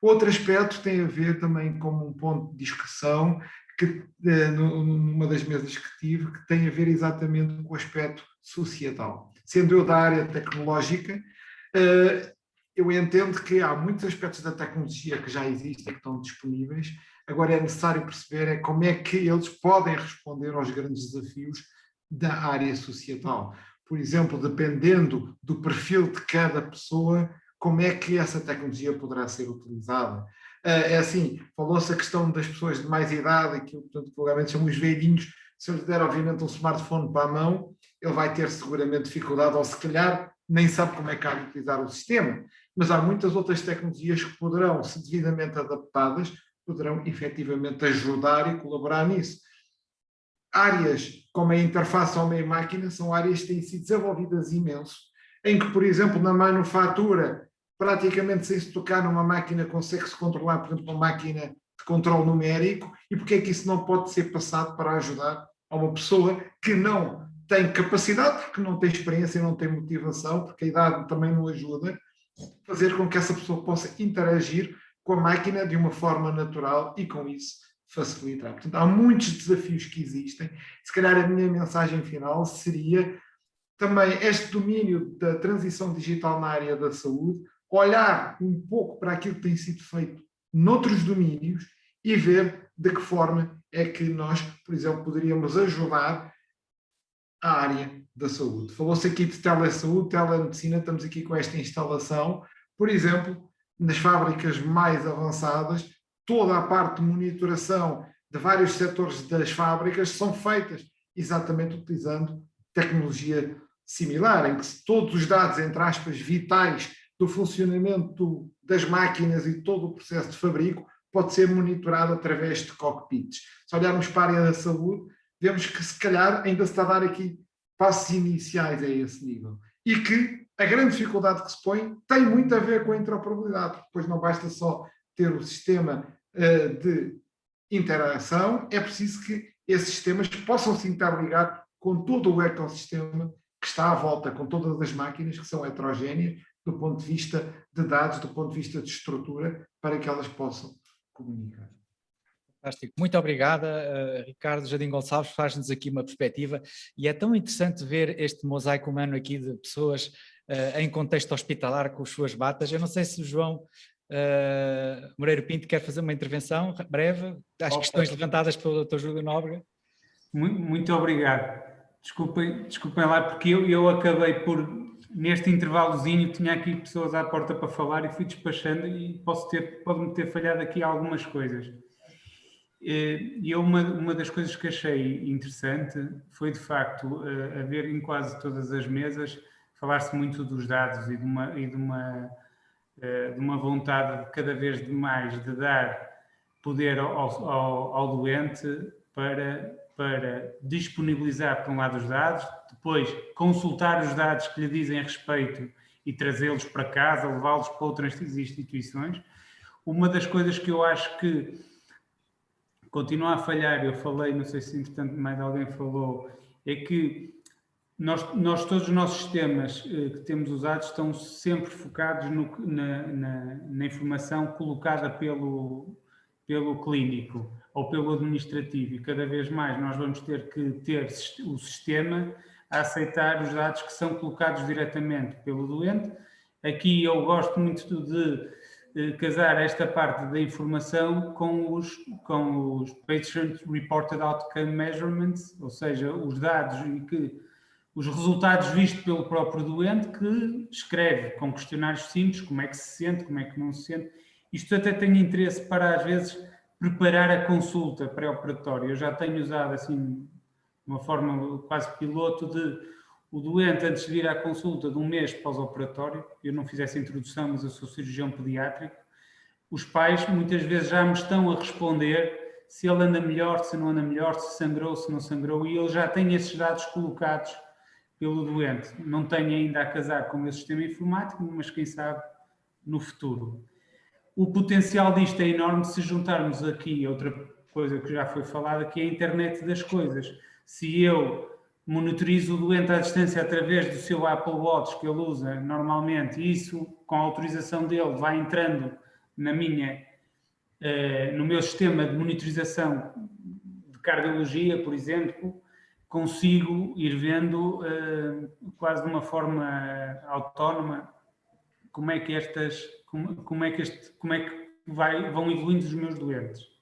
Outro aspecto tem a ver também com um ponto de discussão que, numa das mesas que tive, que tem a ver exatamente com o aspecto societal. Sendo eu da área tecnológica, eu entendo que há muitos aspectos da tecnologia que já existem, que estão disponíveis, agora é necessário perceber como é que eles podem responder aos grandes desafios da área societal. Por exemplo, dependendo do perfil de cada pessoa, como é que essa tecnologia poderá ser utilizada. É assim, falou-se a questão das pessoas de mais idade, aquilo que vulgarmente chamam os velhinhos, se eu lhe der obviamente um smartphone para a mão, ele vai ter seguramente dificuldade, ou se calhar nem sabe como é que há de utilizar o sistema, mas há muitas outras tecnologias que poderão, se devidamente adaptadas, poderão efetivamente ajudar e colaborar nisso. Áreas como a interface homem-máquina são áreas que têm sido desenvolvidas imenso, em que, por exemplo, na manufatura, praticamente sem se tocar numa máquina consegue-se controlar, por exemplo, uma máquina de controle numérico, e porque é que isso não pode ser passado para ajudar a uma pessoa que não tem capacidade, porque não tem experiência e não tem motivação, porque a idade também não ajuda, fazer com que essa pessoa possa interagir com a máquina de uma forma natural e com isso facilitar. Portanto, há muitos desafios que existem. Se calhar a minha mensagem final seria também este domínio da transição digital na área da saúde olhar um pouco para aquilo que tem sido feito noutros domínios e ver de que forma é que nós, por exemplo, poderíamos ajudar a área da saúde. Falou-se aqui de telesaúde, telemedicina, estamos aqui com esta instalação. Por exemplo, nas fábricas mais avançadas, toda a parte de monitoração de vários setores das fábricas são feitas exatamente utilizando tecnologia similar, em que todos os dados, entre aspas, vitais do funcionamento das máquinas e todo o processo de fabrico pode ser monitorado através de cockpits. Se olharmos para a área da saúde, vemos que se calhar ainda se está a dar aqui passos iniciais a esse nível. E que a grande dificuldade que se põe tem muito a ver com a interoperabilidade, porque depois não basta só ter o sistema de interação, é preciso que esses sistemas possam se interligar com todo o ecossistema que está à volta, com todas as máquinas que são heterogéneas do ponto de vista de dados, do ponto de vista de estrutura, para que elas possam comunicar. Fantástico. Muito obrigada, Ricardo Jardim Gonçalves, faz-nos aqui uma perspectiva e é tão interessante ver este mosaico humano aqui de pessoas em contexto hospitalar com as suas batas. Eu não sei se o João Moreira Pinto quer fazer uma intervenção breve às questões levantadas pelo Dr. Júlio Nóbrega. Muito obrigado. Desculpem lá, porque eu acabei por, neste intervalozinho, tinha aqui pessoas à porta para falar e fui despachando e pode-me ter falhado aqui algumas coisas. E uma das coisas que achei interessante foi, de facto, haver em quase todas as mesas, falar-se muito dos dados e de uma vontade de cada vez mais de dar poder ao doente para disponibilizar, por um lado, os dados, depois consultar os dados que lhe dizem respeito e trazê-los para casa, levá-los para outras instituições. Uma das coisas que eu acho que continua a falhar, eu falei, não sei se entretanto mais alguém falou, é que nós todos os nossos sistemas que temos usados estão sempre focados na informação colocada pelo clínico ou pelo administrativo, e cada vez mais nós vamos ter que ter o sistema a aceitar os dados que são colocados diretamente pelo doente. Aqui eu gosto muito de casar esta parte da informação com os Patient Reported Outcome Measurements, ou seja, os dados e os resultados vistos pelo próprio doente, que escreve com questionários simples como é que se sente, como é que não se sente. Isto até tem interesse para, às vezes, preparar a consulta pré-operatória. Eu já tenho usado, assim, de uma forma quase piloto, de o doente, antes de vir à consulta de um mês pós-operatório, eu não fiz essa introdução, mas eu sou cirurgião pediátrico, os pais muitas vezes já me estão a responder se ele anda melhor, se não anda melhor, se sangrou, se não sangrou, e ele já tem esses dados colocados pelo doente. Não tenho ainda a casar com esse sistema informático, mas quem sabe no futuro. O potencial disto é enorme se juntarmos aqui outra coisa que já foi falada, que é a internet das coisas. Se eu monitorizo o doente à distância através do seu Apple Watch que ele usa normalmente, e isso, com a autorização dele, vai entrando no meu sistema de monitorização de cardiologia, por exemplo, consigo ir vendo quase de uma forma autónoma como é que vão evoluindo os meus doentes.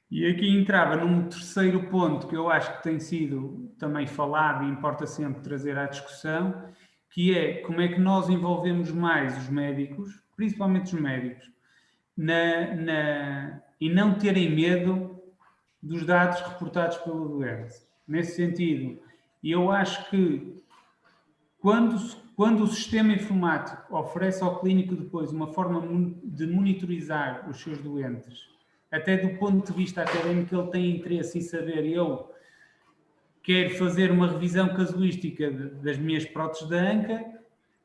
E aqui entrava num terceiro ponto que eu acho que tem sido também falado e importa sempre trazer à discussão, que é como é que nós envolvemos mais os médicos, principalmente os médicos, e não terem medo dos dados reportados pelo doente. Nesse sentido, eu acho que quando o sistema informático oferece ao clínico depois uma forma de monitorizar os seus doentes, até do ponto de vista académico ele tem interesse em saber, eu quero fazer uma revisão casuística das minhas próteses da anca,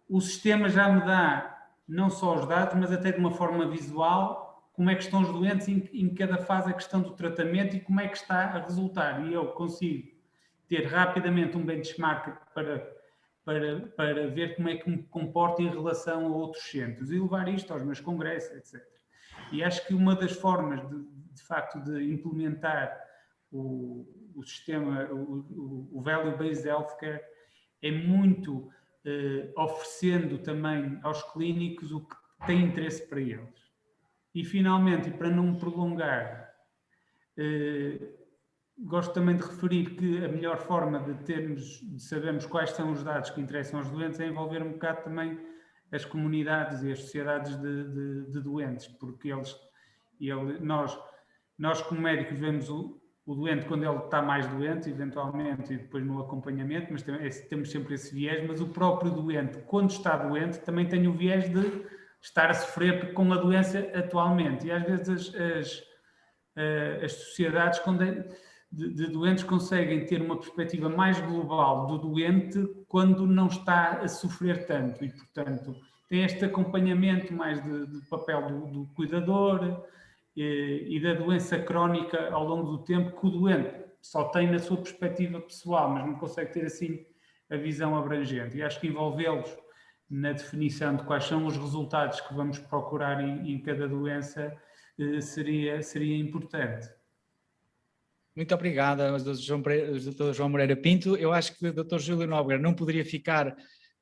o sistema já me dá não só os dados, mas até de uma forma visual, como é que estão os doentes em cada fase a questão do tratamento e como é que está a resultar. E eu consigo ter rapidamente um benchmark para ver como é que me comporto em relação a outros centros e levar isto aos meus congressos, etc. E acho que uma das formas, de facto, de implementar o sistema, o Value-Based Healthcare, é muito oferecendo também aos clínicos o que tem interesse para eles. E finalmente, e para não me prolongar, gosto também de referir que a melhor forma de sabermos quais são os dados que interessam aos doentes é envolver um bocado também as comunidades e as sociedades de doentes, porque nós como médicos vemos o doente quando ele está mais doente, eventualmente, e depois no acompanhamento, mas temos sempre esse viés, mas o próprio doente, quando está doente, também tem o viés de estar a sofrer com a doença atualmente. E às vezes as sociedades de doentes conseguem ter uma perspectiva mais global do doente quando não está a sofrer tanto e, portanto, tem este acompanhamento mais de papel do cuidador e da doença crónica ao longo do tempo que o doente só tem na sua perspectiva pessoal, mas não consegue ter assim a visão abrangente. E acho que envolvê-los na definição de quais são os resultados que vamos procurar em cada doença seria importante. Muito obrigado, Dr. João Moreira Pinto. Eu acho que o Dr. Júlio Nóbrega não poderia ficar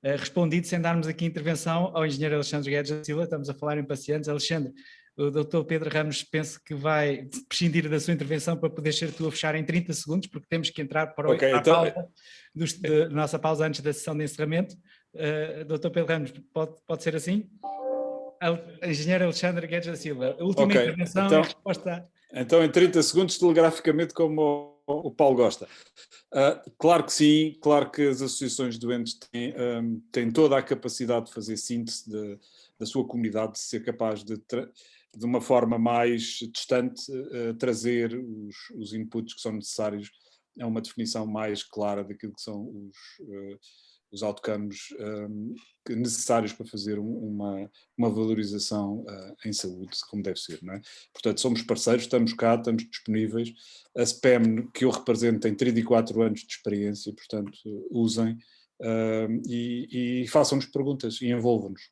respondido sem darmos aqui intervenção ao engenheiro Alexandre Guedes da Silva. Estamos a falar em pacientes. Alexandre, o Dr. Pedro Ramos penso que vai prescindir da sua intervenção para poder ser tu a fechar em 30 segundos, porque temos que entrar para a pausa, da nossa pausa antes da sessão de encerramento. Dr. Pedro Ramos, pode ser assim? Engenheiro Alexandre Guedes da Silva, a última intervenção e a resposta. Então, em 30 segundos, telegraficamente, como o Paulo gosta. Claro que sim, claro que as associações de doentes têm toda a capacidade de fazer síntese da sua comunidade, de ser capaz de uma forma mais distante, trazer os inputs que são necessários a uma definição mais clara daquilo que são os outcomes necessários para fazer uma valorização em saúde, como deve ser, não é? Portanto, somos parceiros, estamos cá, estamos disponíveis. A SPEM, que eu represento, tem 34 anos de experiência, portanto, usem e façam-nos perguntas e envolvam-nos.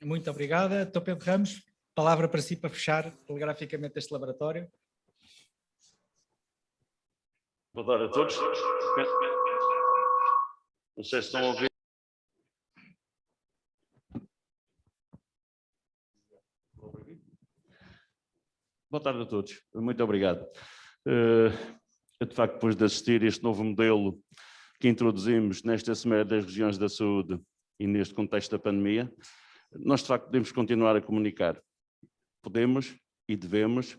Muito obrigada. Dr. Pedro Ramos, palavra para si para fechar telegraficamente este laboratório. Boa tarde a todos. Não sei se estão a ouvir. Boa tarde a todos. Muito obrigado. Eu, de facto, depois de assistir a este novo modelo que introduzimos nesta Assembleia das Regiões da Saúde e neste contexto da pandemia, nós, de facto, podemos continuar a comunicar. Podemos e devemos,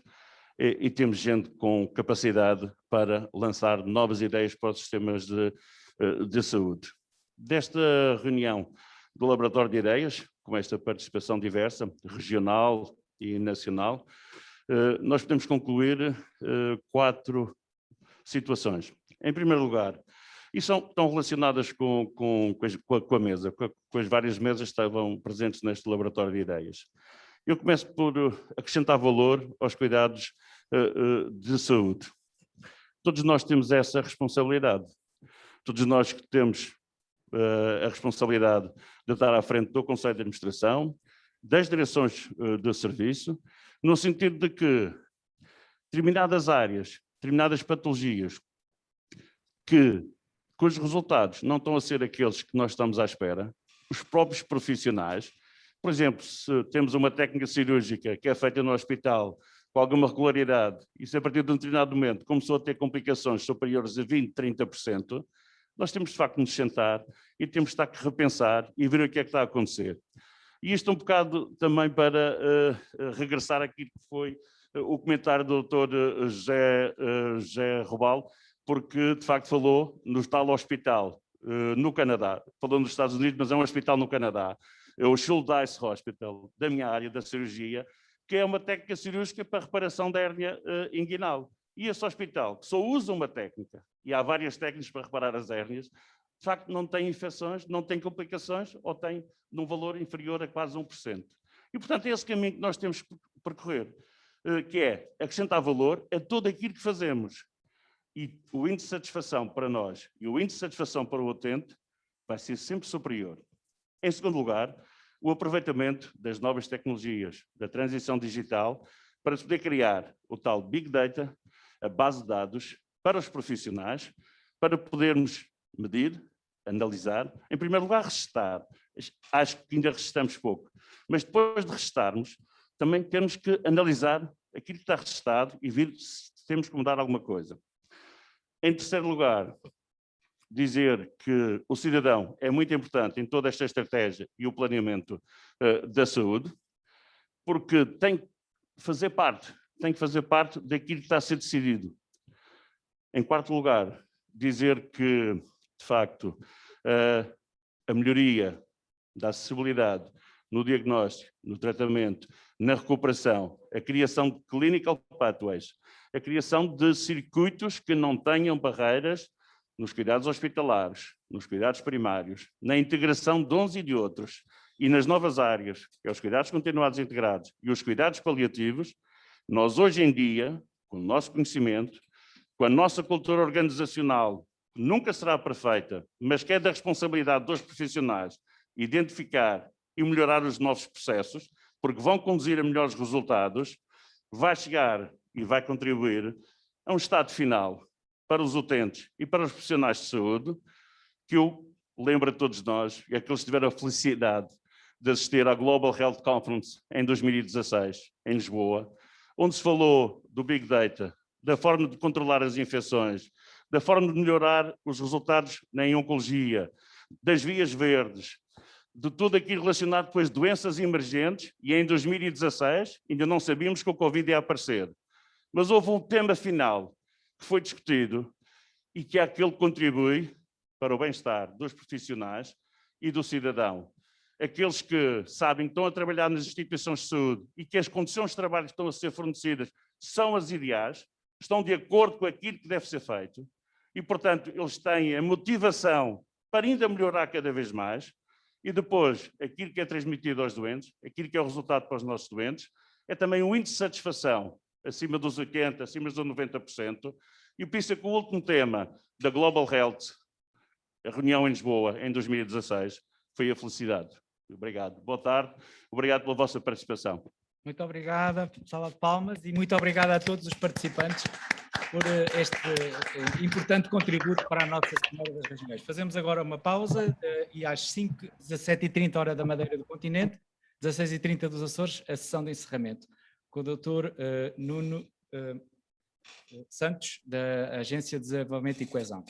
e temos gente com capacidade para lançar novas ideias para os sistemas de saúde. Desta reunião do Laboratório de Ideias, com esta participação diversa, regional e nacional, nós podemos concluir 4 situações. Em primeiro lugar, e estão relacionadas com a mesa, com as várias mesas que estavam presentes neste Laboratório de Ideias. Eu começo por acrescentar valor aos cuidados de saúde. Todos nós temos essa responsabilidade. Todos nós que temos a responsabilidade de estar à frente do Conselho de Administração, das direções de serviço, no sentido de que determinadas áreas, determinadas patologias, cujos resultados não estão a ser aqueles que nós estamos à espera, os próprios profissionais, por exemplo, se temos uma técnica cirúrgica que é feita no hospital com alguma regularidade e se a partir de um determinado momento começou a ter complicações superiores a 20%, 30%, nós temos de facto de nos sentar e temos de estar a repensar e ver o que é que está a acontecer. E isto um bocado também para regressar àquilo que foi o comentário do Dr. José Robal, porque de facto falou no tal hospital no Canadá, falou nos Estados Unidos, mas é um hospital no Canadá, é o Schuldeis Hospital, da minha área da cirurgia, que é uma técnica cirúrgica para reparação da hérnia inguinal. E esse hospital, que só usa uma técnica, e há várias técnicas para reparar as hérnias, de facto não tem infecções, não tem complicações, ou tem num valor inferior a quase 1%. E, portanto, é esse caminho que nós temos que percorrer, que é acrescentar valor a tudo aquilo que fazemos. E o índice de satisfação para nós e o índice de satisfação para o utente vai ser sempre superior. Em segundo lugar, o aproveitamento das novas tecnologias, da transição digital, para se poder criar o tal Big Data, a base de dados, para os profissionais, para podermos medir, analisar. Em primeiro lugar, restar. Acho que ainda restamos pouco. Mas depois de restarmos, também temos que analisar aquilo que está restado e ver se temos que mudar alguma coisa. Em terceiro lugar, dizer que o cidadão é muito importante em toda esta estratégia e o planeamento da saúde, porque tem que fazer parte daquilo que está a ser decidido. Em quarto lugar, dizer que, de facto, a melhoria da acessibilidade no diagnóstico, no tratamento, na recuperação, a criação de clinical pathways, a criação de circuitos que não tenham barreiras nos cuidados hospitalares, nos cuidados primários, na integração de uns e de outros e nas novas áreas, que é os cuidados continuados integrados e os cuidados paliativos, nós hoje em dia, com o nosso conhecimento, com a nossa cultura organizacional, que nunca será perfeita, mas que é da responsabilidade dos profissionais identificar e melhorar os novos processos, porque vão conduzir a melhores resultados, vai chegar e vai contribuir a um estado final para os utentes e para os profissionais de saúde, que eu lembro a todos nós, e aqueles que tiveram a felicidade de assistir à Global Health Conference em 2016, em Lisboa, onde se falou do Big Data, da forma de controlar as infecções, da forma de melhorar os resultados na oncologia, das vias verdes, de tudo aquilo relacionado com as doenças emergentes, e em 2016 ainda não sabíamos que o Covid ia aparecer. Mas houve um tema final que foi discutido e que é aquele que contribui para o bem-estar dos profissionais e do cidadão. Aqueles que sabem que estão a trabalhar nas instituições de saúde e que as condições de trabalho que estão a ser fornecidas são as ideais, estão de acordo com aquilo que deve ser feito e, portanto, eles têm a motivação para ainda melhorar cada vez mais. E depois, aquilo que é transmitido aos doentes, aquilo que é o resultado para os nossos doentes, é também um índice de satisfação acima dos 80%, acima dos 90%. E por isso é que o último tema da Global Health, a reunião em Lisboa, em 2016, foi a felicidade. Obrigado. Boa tarde. Obrigado pela vossa participação. Muito obrigada, salva de palmas, e muito obrigado a todos os participantes por este importante contributo para a nossa Semana das Regiões. Fazemos agora uma pausa e às 17h30 hora da Madeira do Continente, 16h30 dos Açores, a sessão de encerramento, com o Dr. Nuno Santos, da Agência de Desenvolvimento e Coesão.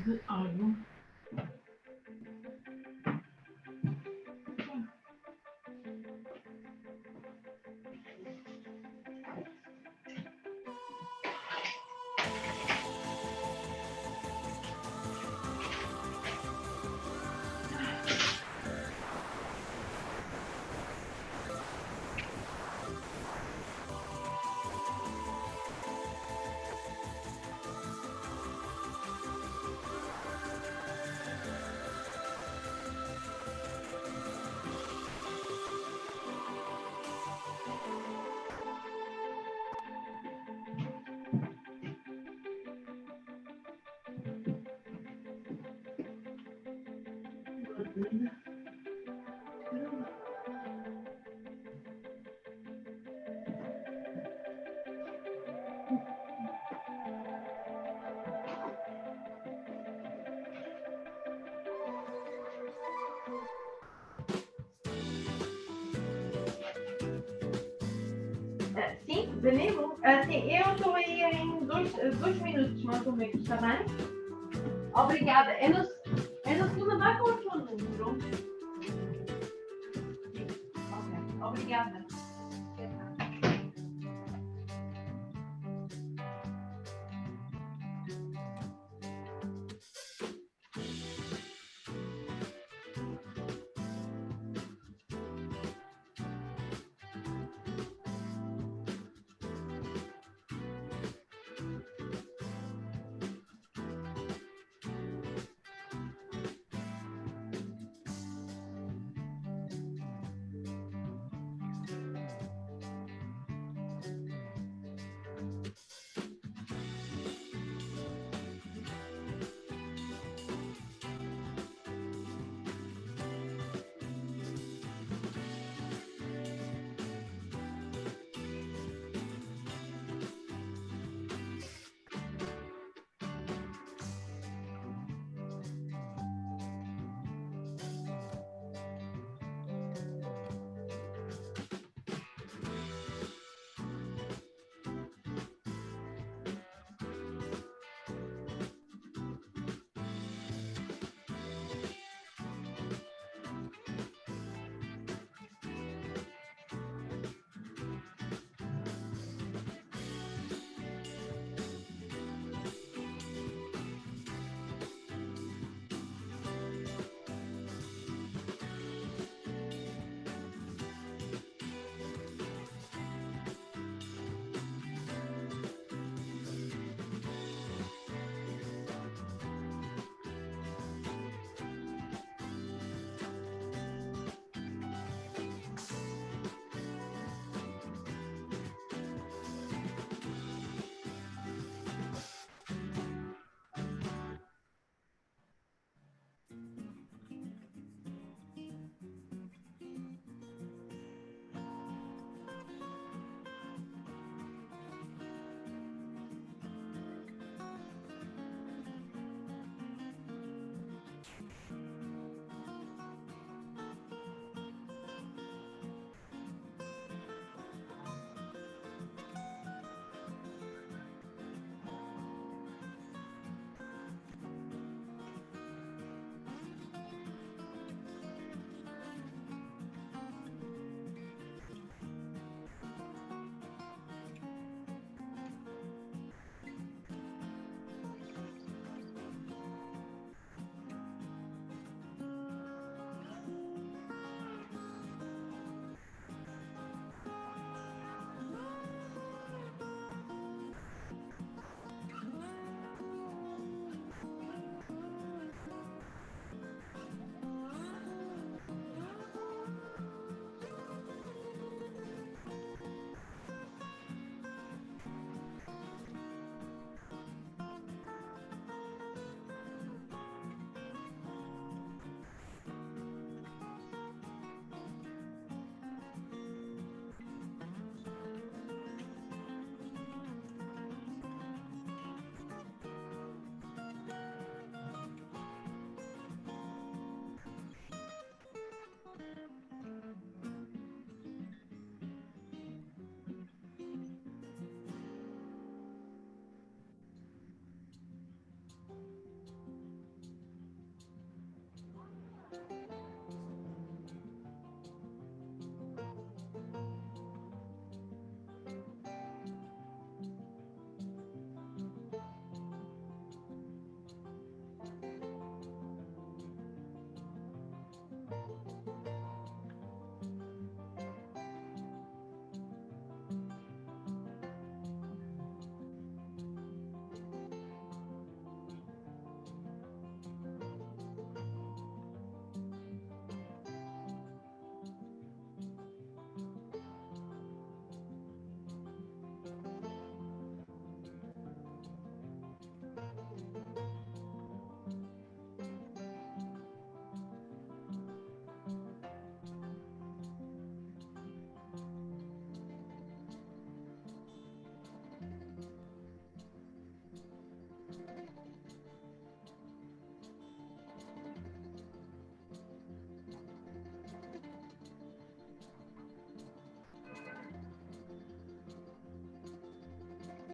de água. Sim, Danilo? Sim, eu estou aí em dois minutos, mais ou menos, está bem? Obrigada. É no segundo andar com o seu número? Ok, obrigada.